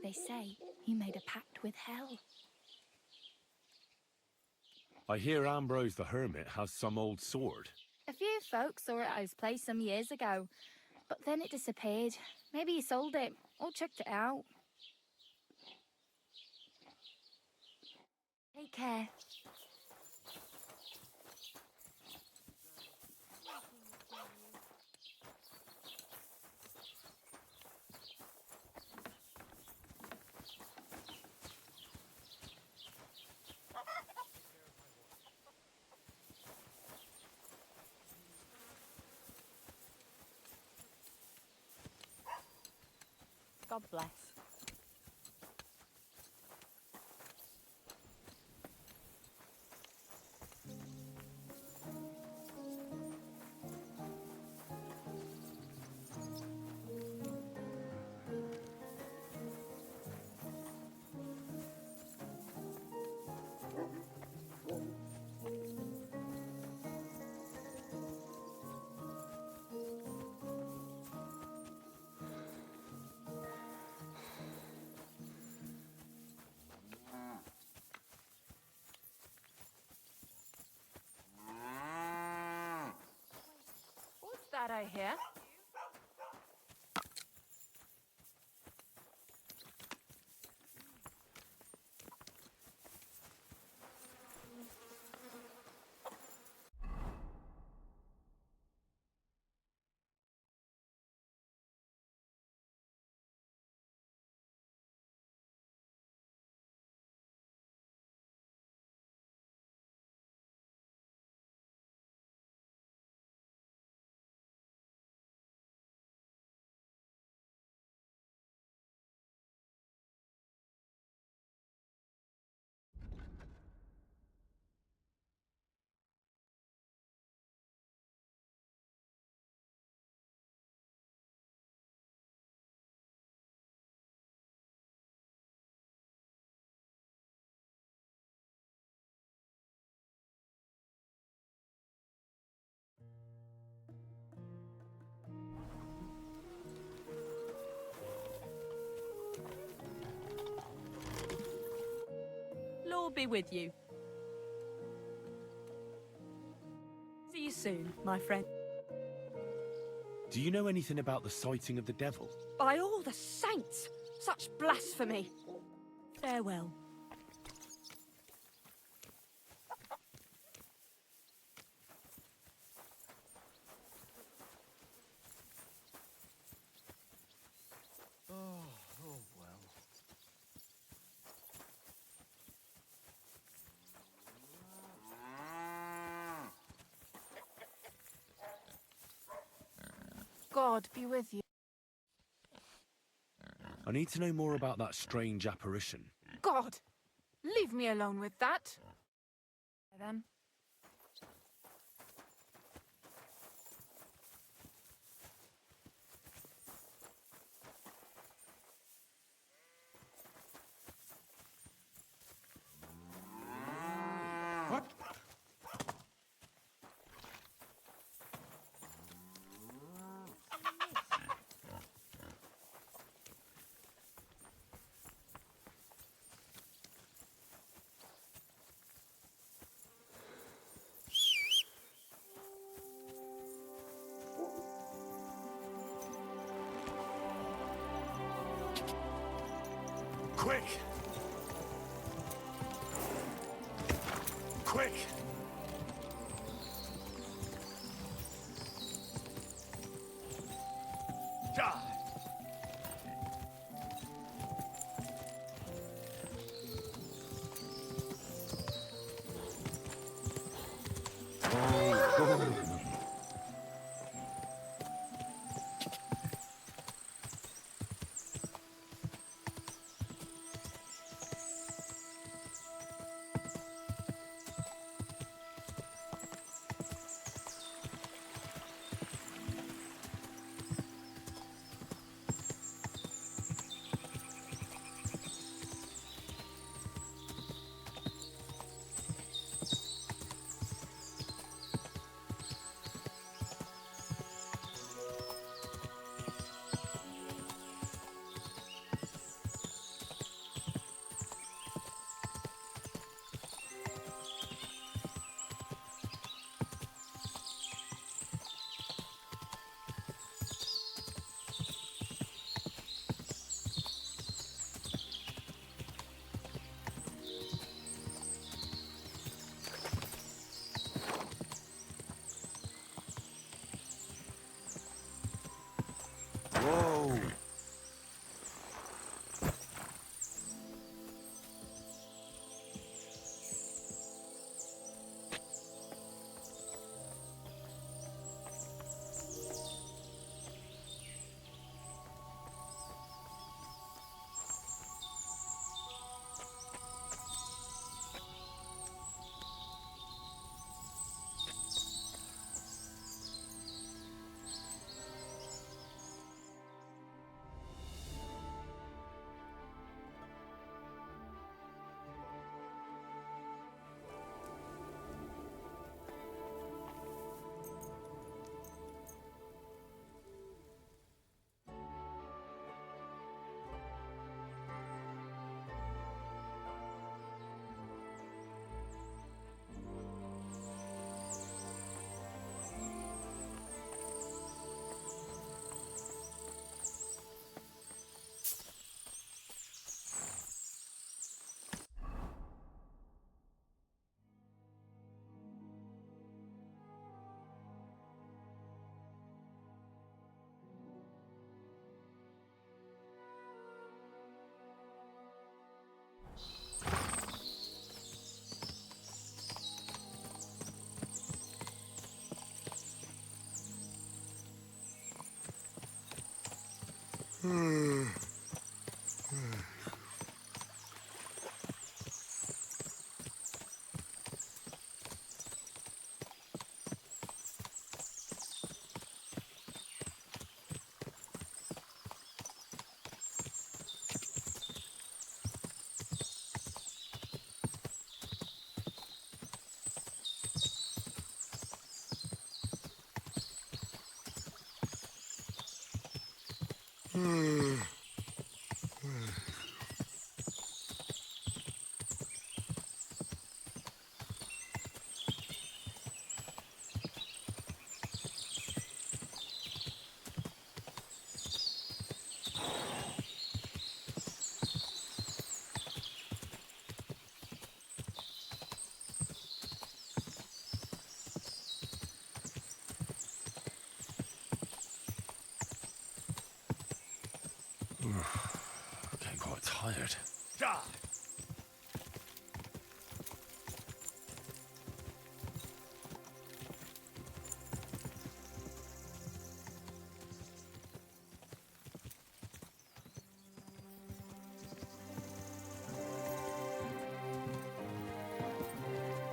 They say he made a pact with hell. I hear Ambrose the hermit has some old sword. A few folks saw it at his place some years ago, but then it disappeared. Maybe he sold it, or chucked it out. Take care. God bless. What's that I hear? Lord be with you. See you soon, my friend. Do you know anything about the sighting of the devil? By all the saints! Such blasphemy! Farewell. Oh, well. God be with you. I need to know more about that strange apparition. God! Leave me alone with that. Then. Quick! Quick! Die! Whoa! Getting quite tired. Die!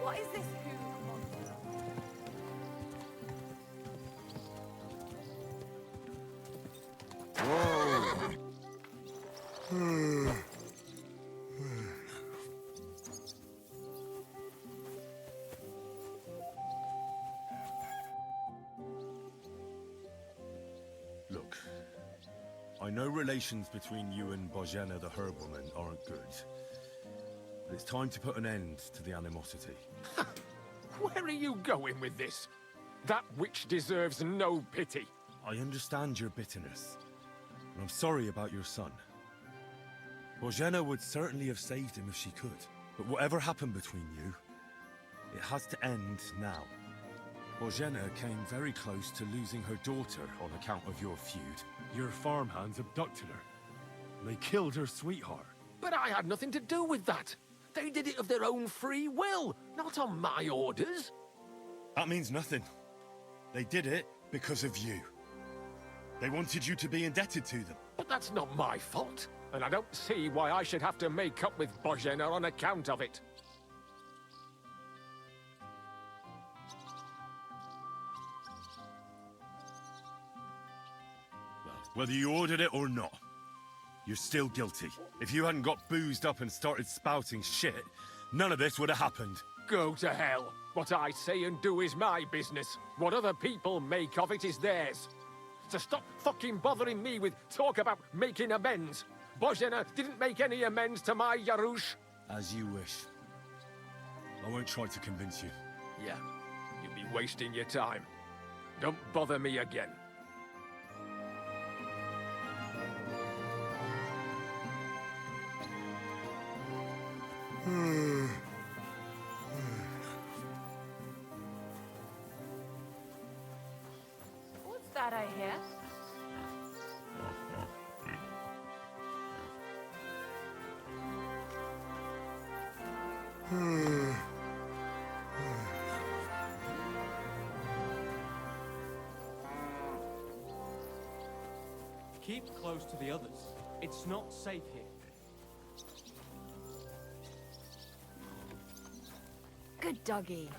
What is this hooligan monster? Look, I know relations between you and Bojana the herb woman aren't good. But it's time to put an end to the animosity. Where are you going with this? That witch deserves no pity. I understand your bitterness, and I'm sorry about your son. Bozhena would certainly have saved him if she could. But whatever happened between you, it has to end now. Bozhena came very close to losing her daughter on account of your feud. Your farmhands abducted her. They killed her sweetheart. But I had nothing to do with that. They did it of their own free will, not on my orders. That means nothing. They did it because of you. They wanted you to be indebted to them. But that's not my fault, and I don't see why I should have to make up with Bozhena on account of it. Whether you ordered it or not, you're still guilty. If you hadn't got boozed up and started spouting shit, none of this would have happened. Go to hell. What I say and do is my business. What other people make of it is theirs. So stop fucking bothering me with talk about making amends. Bozhena didn't make any amends to my Yarush. As you wish. I won't try to convince you. Yeah, you'd be wasting your time. Don't bother me again. What's that I hear? Keep close to the others. It's not safe here. Good doggy.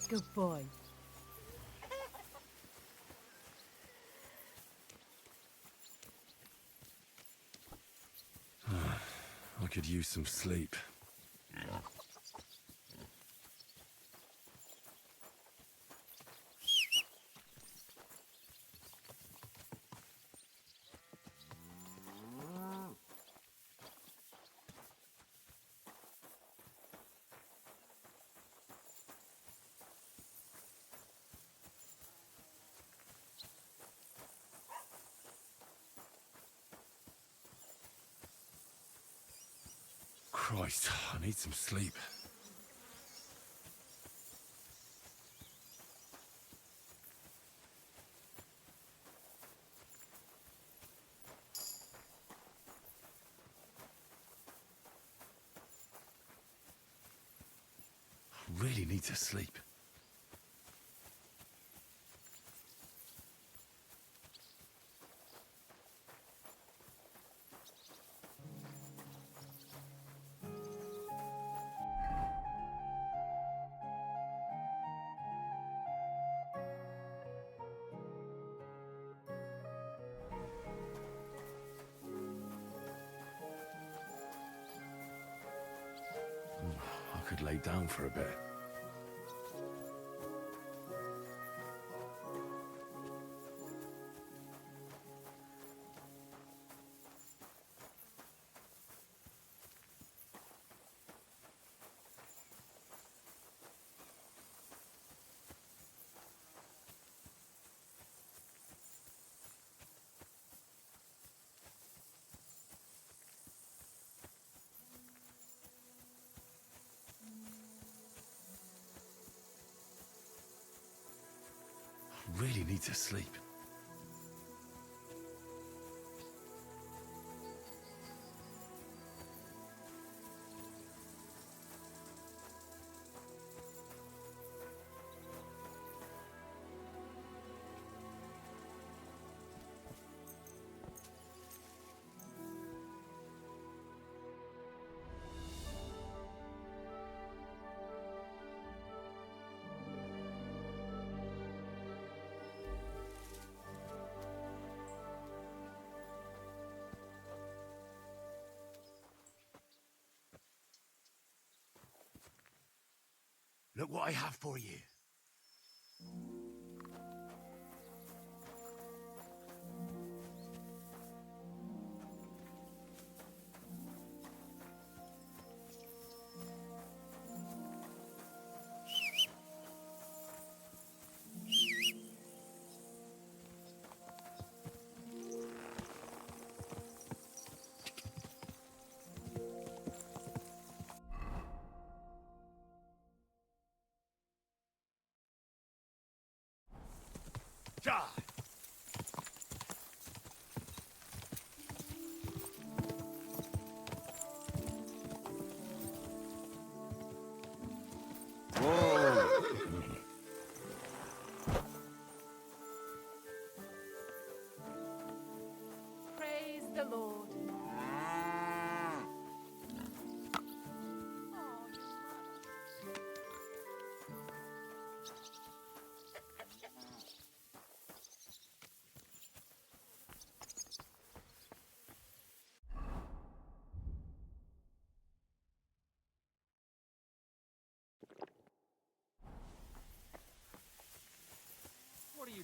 Good boy. I could use some sleep. Christ, I need some sleep. I really need to sleep. I could lay down for a bit. Really need to sleep. Look what I have for you.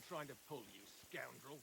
trying to pull, you scoundrel?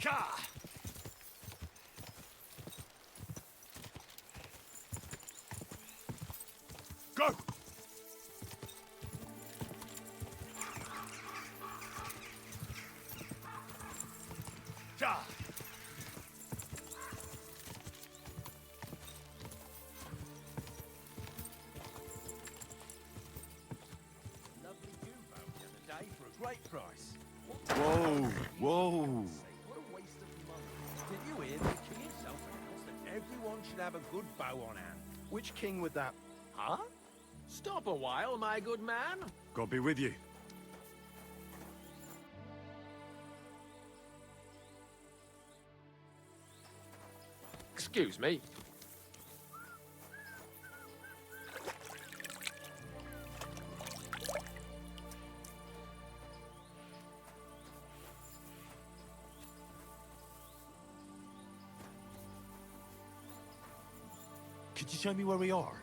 Ka! Go! Ja! Lovely Jumbo the other day for a great price. Whoa, whoa. What a waste of money. Did you hear the king himself announced that everyone should have a good bow on hand? Which king would that... Huh? Stop a while, my good man. God be with you. Excuse me. Could you show me where we are?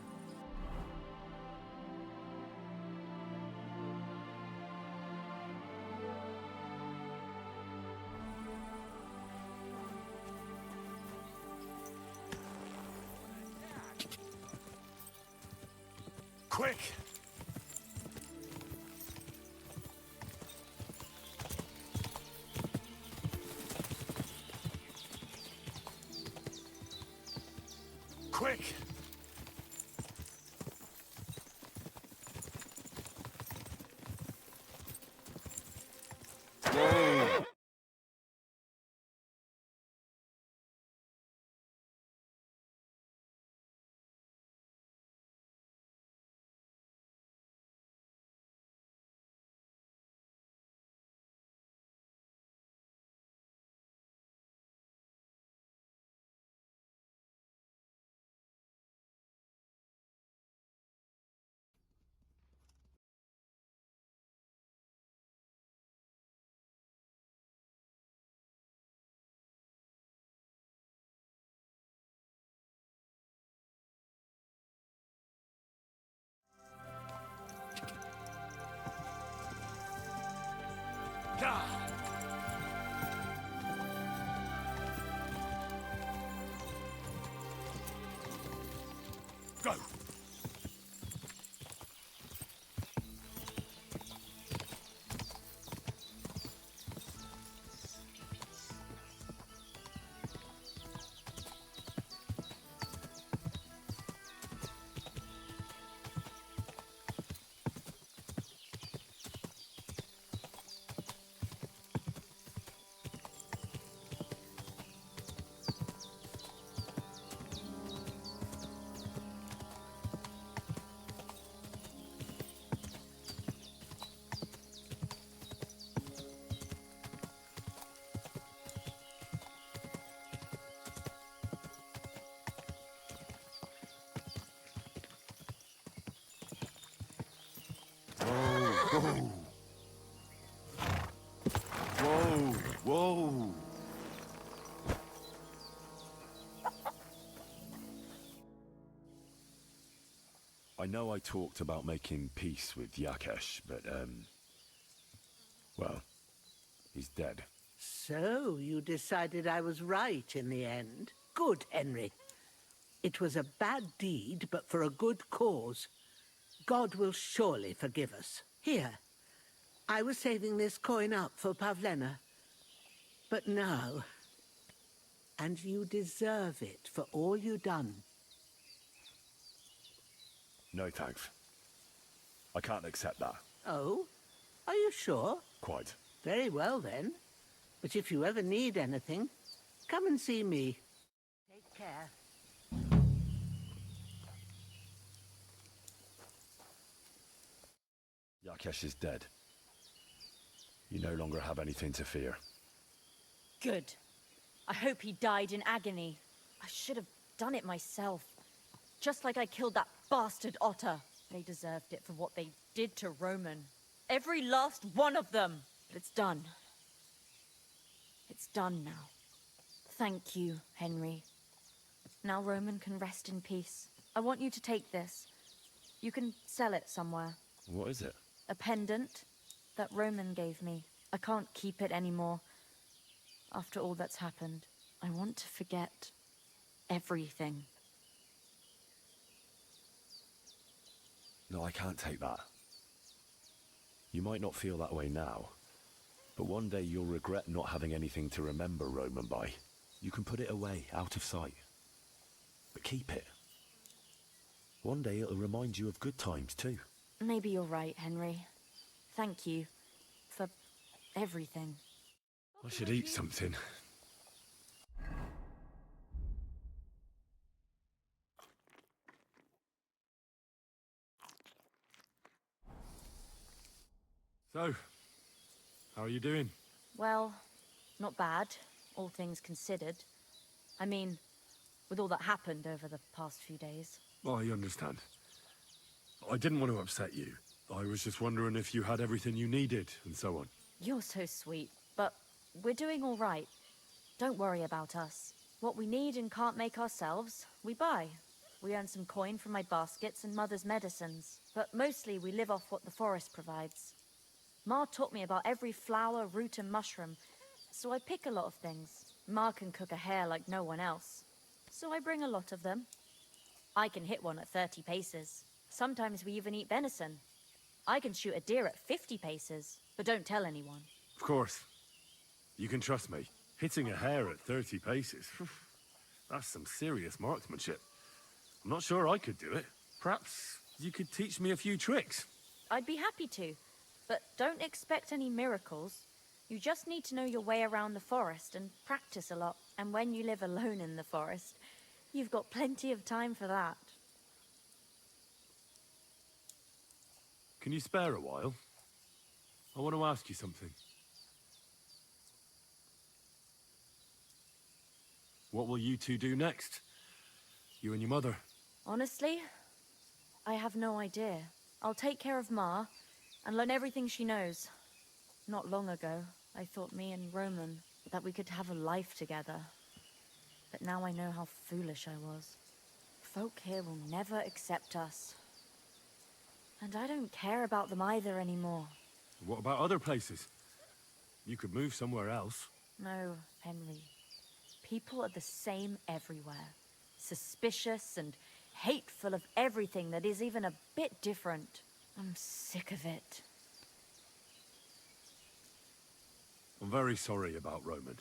Quick! Quick! Ja! Go! Whoa. Whoa, whoa. I know I talked about making peace with Yakesh, but, well, he's dead. So, you decided I was right in the end. Good, Henry. It was a bad deed, but for a good cause. God will surely forgive us. Here, I was saving this coin up for Pavlena. But no. And you deserve it for all you done. No thanks. I can't accept that. Oh? Are you sure? Quite. Very well then. But if you ever need anything, come and see me. Take care. Yakesh is dead. You no longer have anything to fear. Good. I hope he died in agony. I should have done it myself. Just like I killed that bastard otter. They deserved it for what they did to Roman. Every last one of them. But it's done. It's done now. Thank you, Henry. Now Roman can rest in peace. I want you to take this. You can sell it somewhere. What is it? A pendant that Roman gave me. I can't keep it anymore. After all that's happened, I want to forget everything. No, I can't take that. You might not feel that way now, but one day you'll regret not having anything to remember Roman by. You can put it away, out of sight. But keep it. One day it'll remind you of good times too. Maybe you're right, Henry. Thank you for everything. I should eat something. So, how are you doing? Well, not bad, all things considered. I mean, with all that happened over the past few days. I understand. I didn't want to upset you. I was just wondering if you had everything you needed, and so on. You're so sweet, but we're doing all right. Don't worry about us. What we need and can't make ourselves, we buy. We earn some coin from my baskets and Mother's medicines, but mostly we live off what the forest provides. Ma taught me about every flower, root and mushroom, so I pick a lot of things. Ma can cook a hare like no one else, so I bring a lot of them. I can hit one at 30 paces. Sometimes we even eat venison. I can shoot a deer at 50 paces, but don't tell anyone. Of course. You can trust me. Hitting a hare at 30 paces. That's some serious marksmanship. I'm not sure I could do it. Perhaps you could teach me a few tricks. I'd be happy to, but don't expect any miracles. You just need to know your way around the forest and practice a lot. And when you live alone in the forest, you've got plenty of time for that. Can you spare a while? I want to ask you something. What will you two do next? You and your mother? Honestly, I have no idea. I'll take care of Ma and learn everything she knows. Not long ago, I thought me and Roman, that we could have a life together. But now I know how foolish I was. Folk here will never accept us. And I don't care about them either anymore. What about other places? You could move somewhere else. No, Henry. People are the same everywhere. Suspicious and hateful of everything that is even a bit different. I'm sick of it. I'm very sorry about Roman.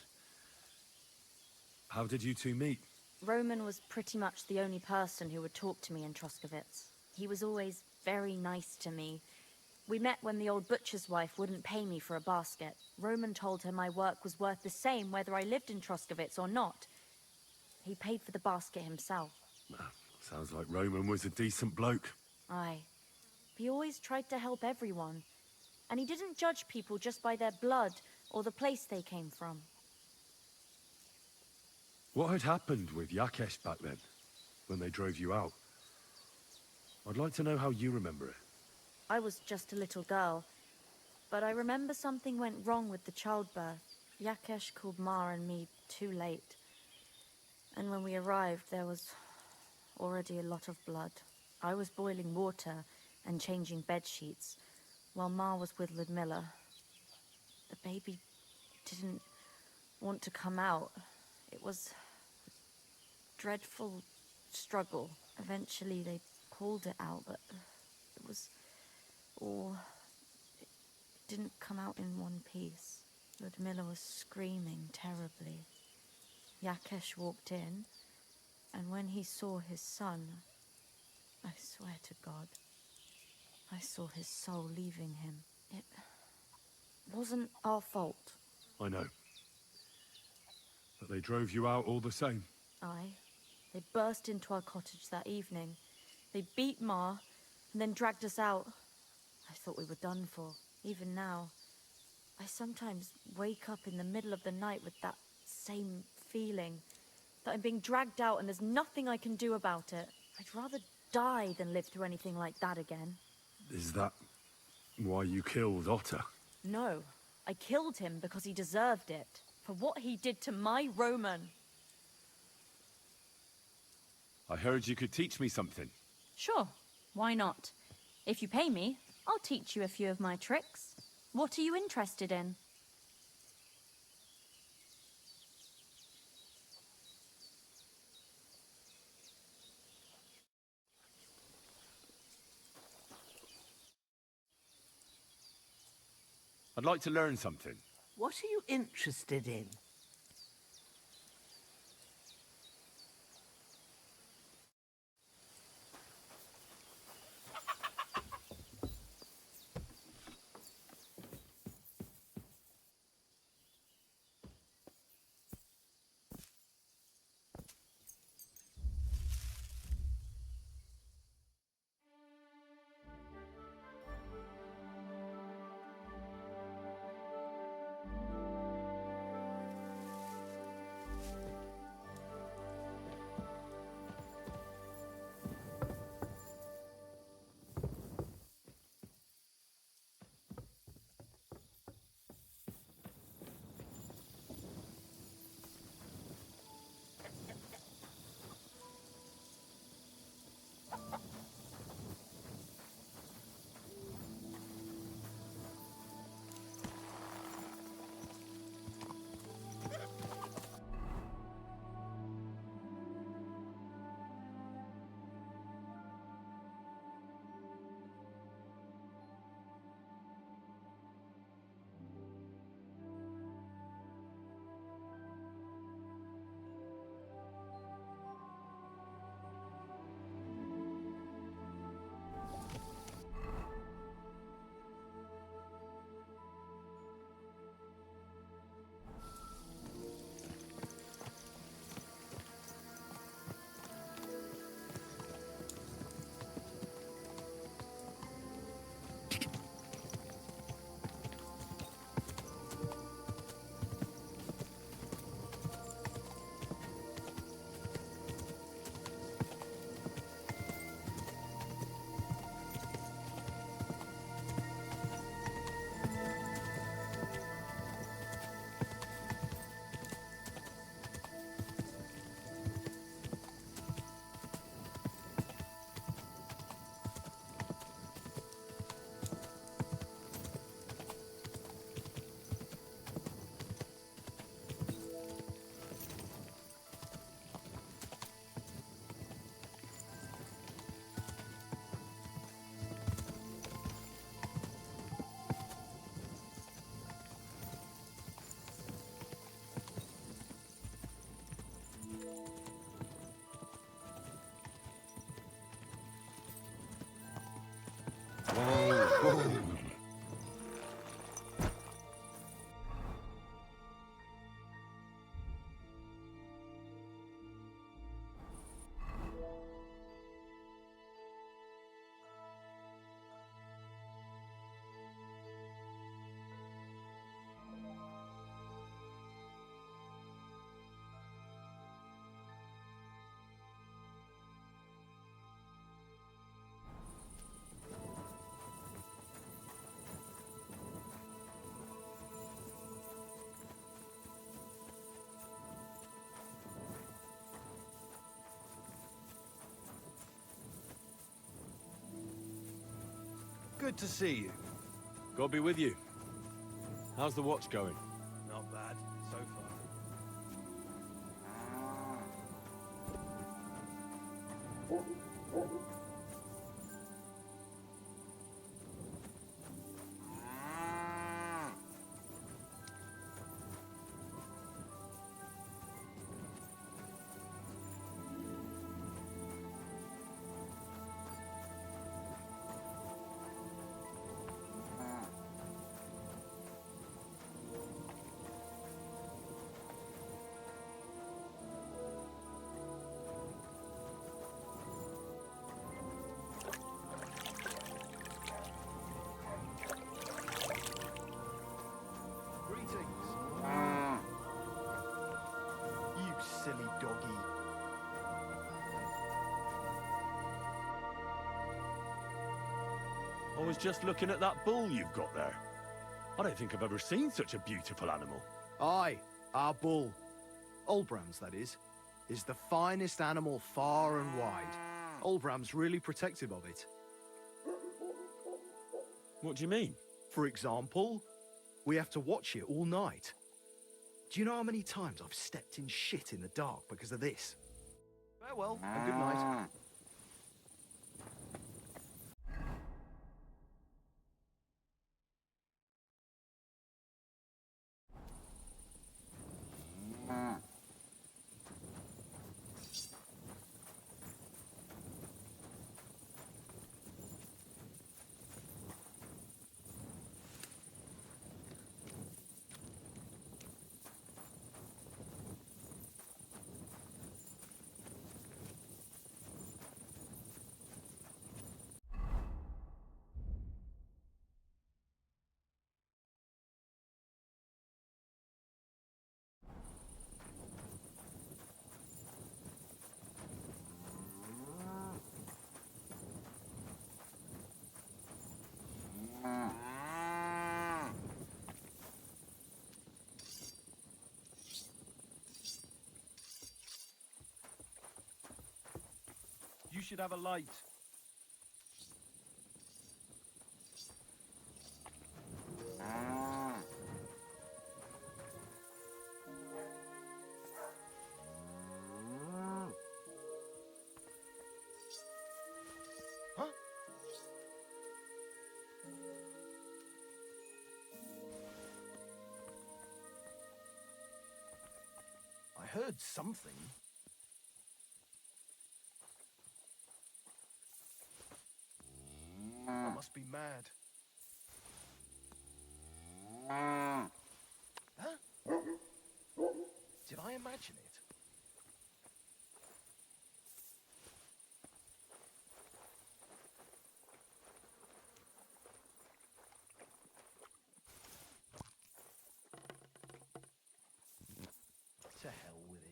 How did you two meet? Roman was pretty much the only person who would talk to me in Troskovitz. He was always very nice to me. We met when the old butcher's wife wouldn't pay me for a basket. Roman told her my work was worth the same whether I lived in Troskovitz or not. He paid for the basket himself. Sounds like Roman was a decent bloke. Aye. He always tried to help everyone. And he didn't judge people just by their blood or the place they came from. What had happened with Yakesh back then, when they drove you out? I'd like to know how you remember it. I was just a little girl, but I remember something went wrong with the childbirth. Yakesh called Ma and me too late. And when we arrived, there was already a lot of blood. I was boiling water and changing bed sheets, while Ma was with Ludmilla. The baby didn't want to come out. It was a dreadful struggle. Eventually they pulled it out, but it was all... It didn't come out in one piece. Ludmilla was screaming terribly. Yakesh walked in, and when he saw his son, I swear to God, I saw his soul leaving him. It wasn't our fault. I know. But they drove you out all the same. Aye. They burst into our cottage that evening. They beat Ma, and then dragged us out. I thought we were done for. Even now, I sometimes wake up in the middle of the night with that same feeling. That I'm being dragged out and there's nothing I can do about it. I'd rather die than live through anything like that again. Is that why you killed Otter? No. I killed him because he deserved it. For what he did to my Roman. I heard you could teach me something. Sure, why not? If you pay me, I'll teach you a few of my tricks. What are you interested in? I'd like to learn something. What are you interested in? Good to see you. God be with you. How's the watch going? Not bad, so far. was just looking at that bull you've got there. I don't think I've ever seen such a beautiful animal. Aye, our bull. Olbram's, that is the finest animal far and wide. Olbram's really protective of it. What do you mean? For example, we have to watch it all night. Do you know how many times I've stepped in shit in the dark because of this? Farewell, and good night. You should have a light. Huh? I heard something. I must be mad. Huh? Did I imagine it? To hell with it.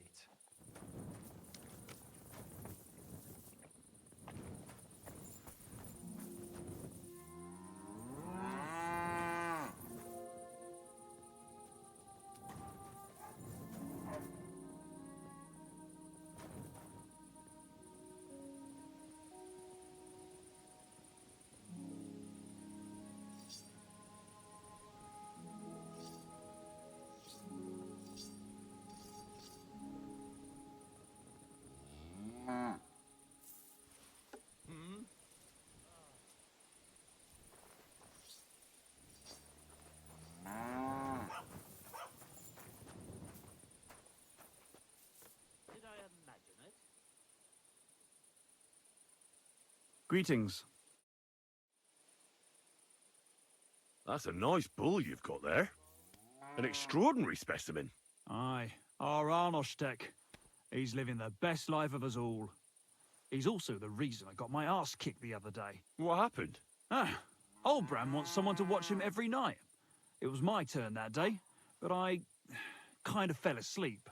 Greetings. That's a nice bull you've got there. An extraordinary specimen. Aye, our Arnostek. He's living the best life of us all. He's also the reason I got my arse kicked the other day. What happened? Olbram wants someone to watch him every night. It was my turn that day, but I kind of fell asleep.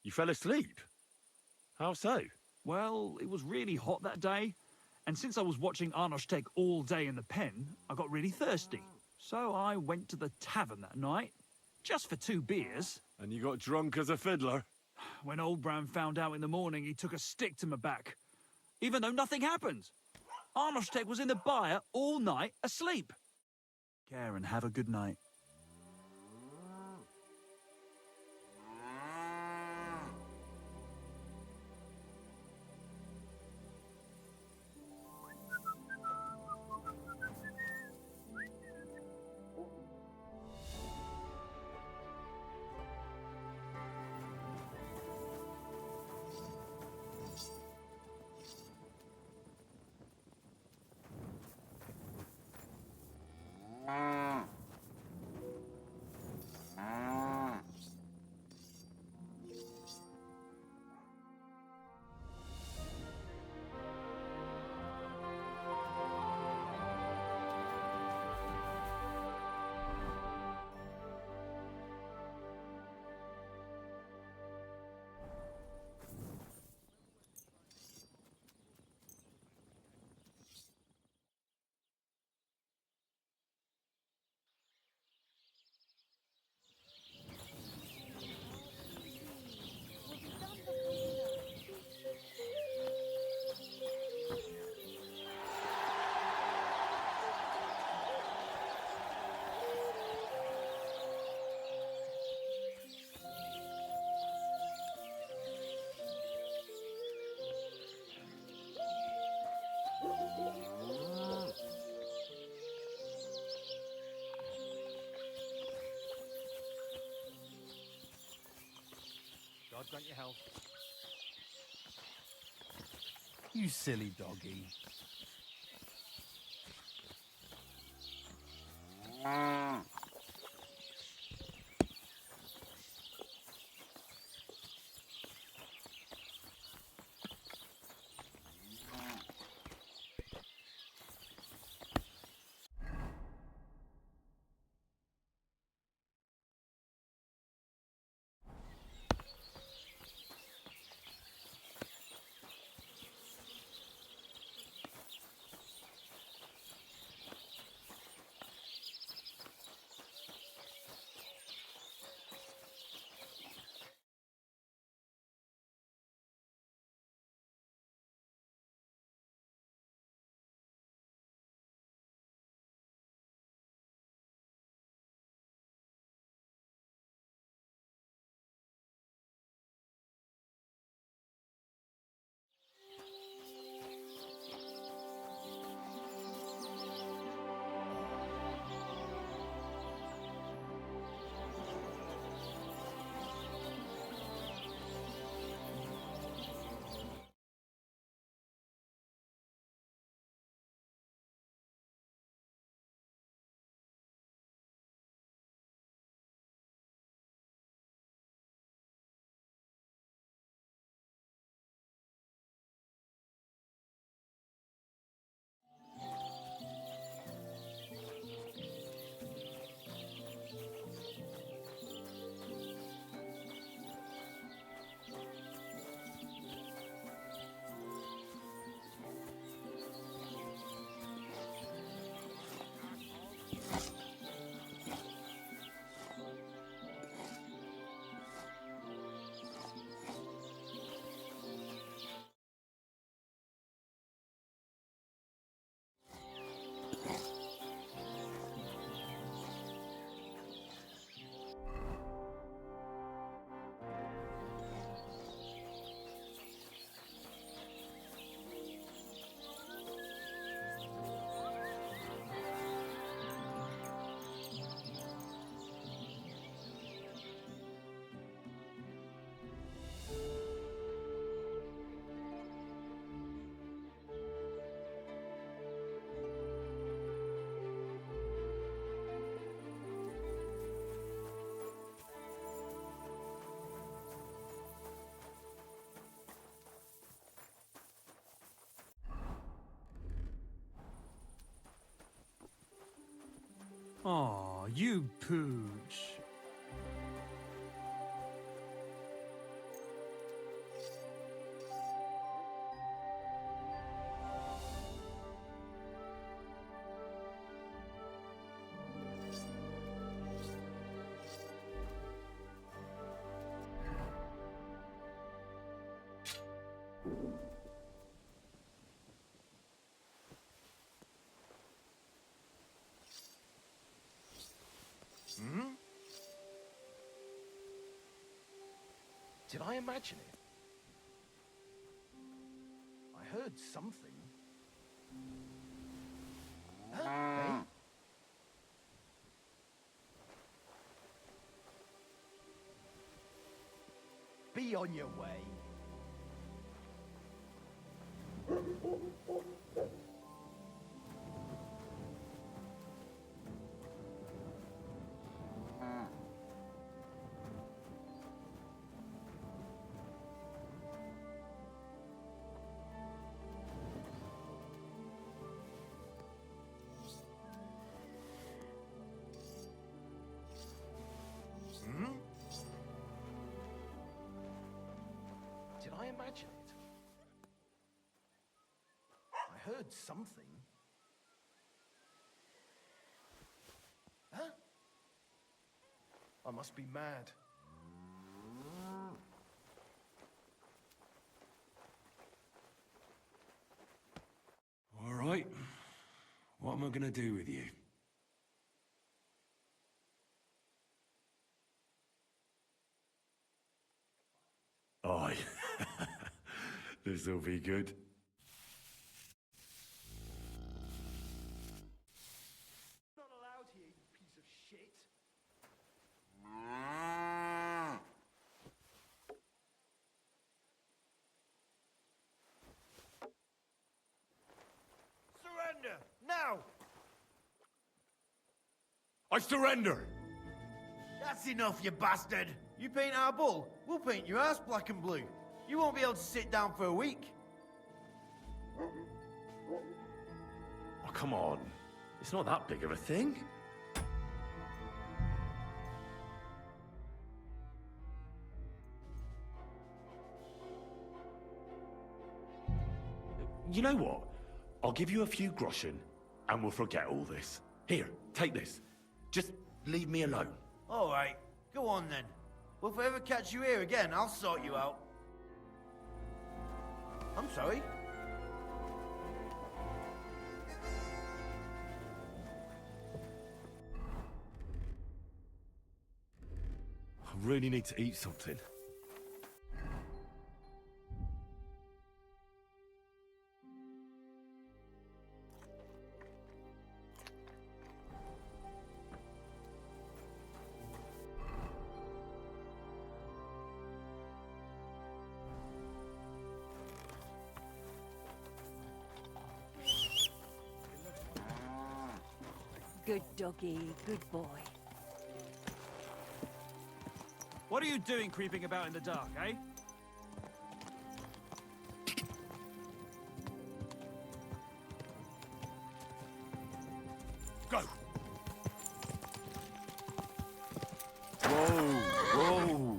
You fell asleep? How so? Well, it was really hot that day, and since I was watching Arnostek all day in the pen, I got really thirsty. So I went to the tavern that night, just for 2 beers. And you got drunk as a fiddler? When Olbram found out in the morning, he took a stick to my back, even though nothing happened. Arnostek was in the byre all night, asleep. Care and have a good night. God grant you health. You silly doggy. Aw, you pooch. Hmm? Did I imagine it? I heard something. Huh? Hey? Be on your way. Hmm? Did I imagine it? I heard something. Huh? I must be mad. All right. What am I gonna do with you? Aye. This'll be good. Not allowed here, you piece of shit. I surrender! That's enough, you bastard! You paint our bull, we'll paint your ass black and blue. You won't be able to sit down for a week. Oh, come on. It's not that big of a thing. You know what? I'll give you a few groschen, and we'll forget all this. Here, take this. Just leave me alone. All right, go on then. Well, if I ever catch you here again, I'll sort you out. I'm sorry. I really need to eat something. Good doggy, good boy. What are you doing creeping about in the dark, eh? Go! Whoa! Whoa!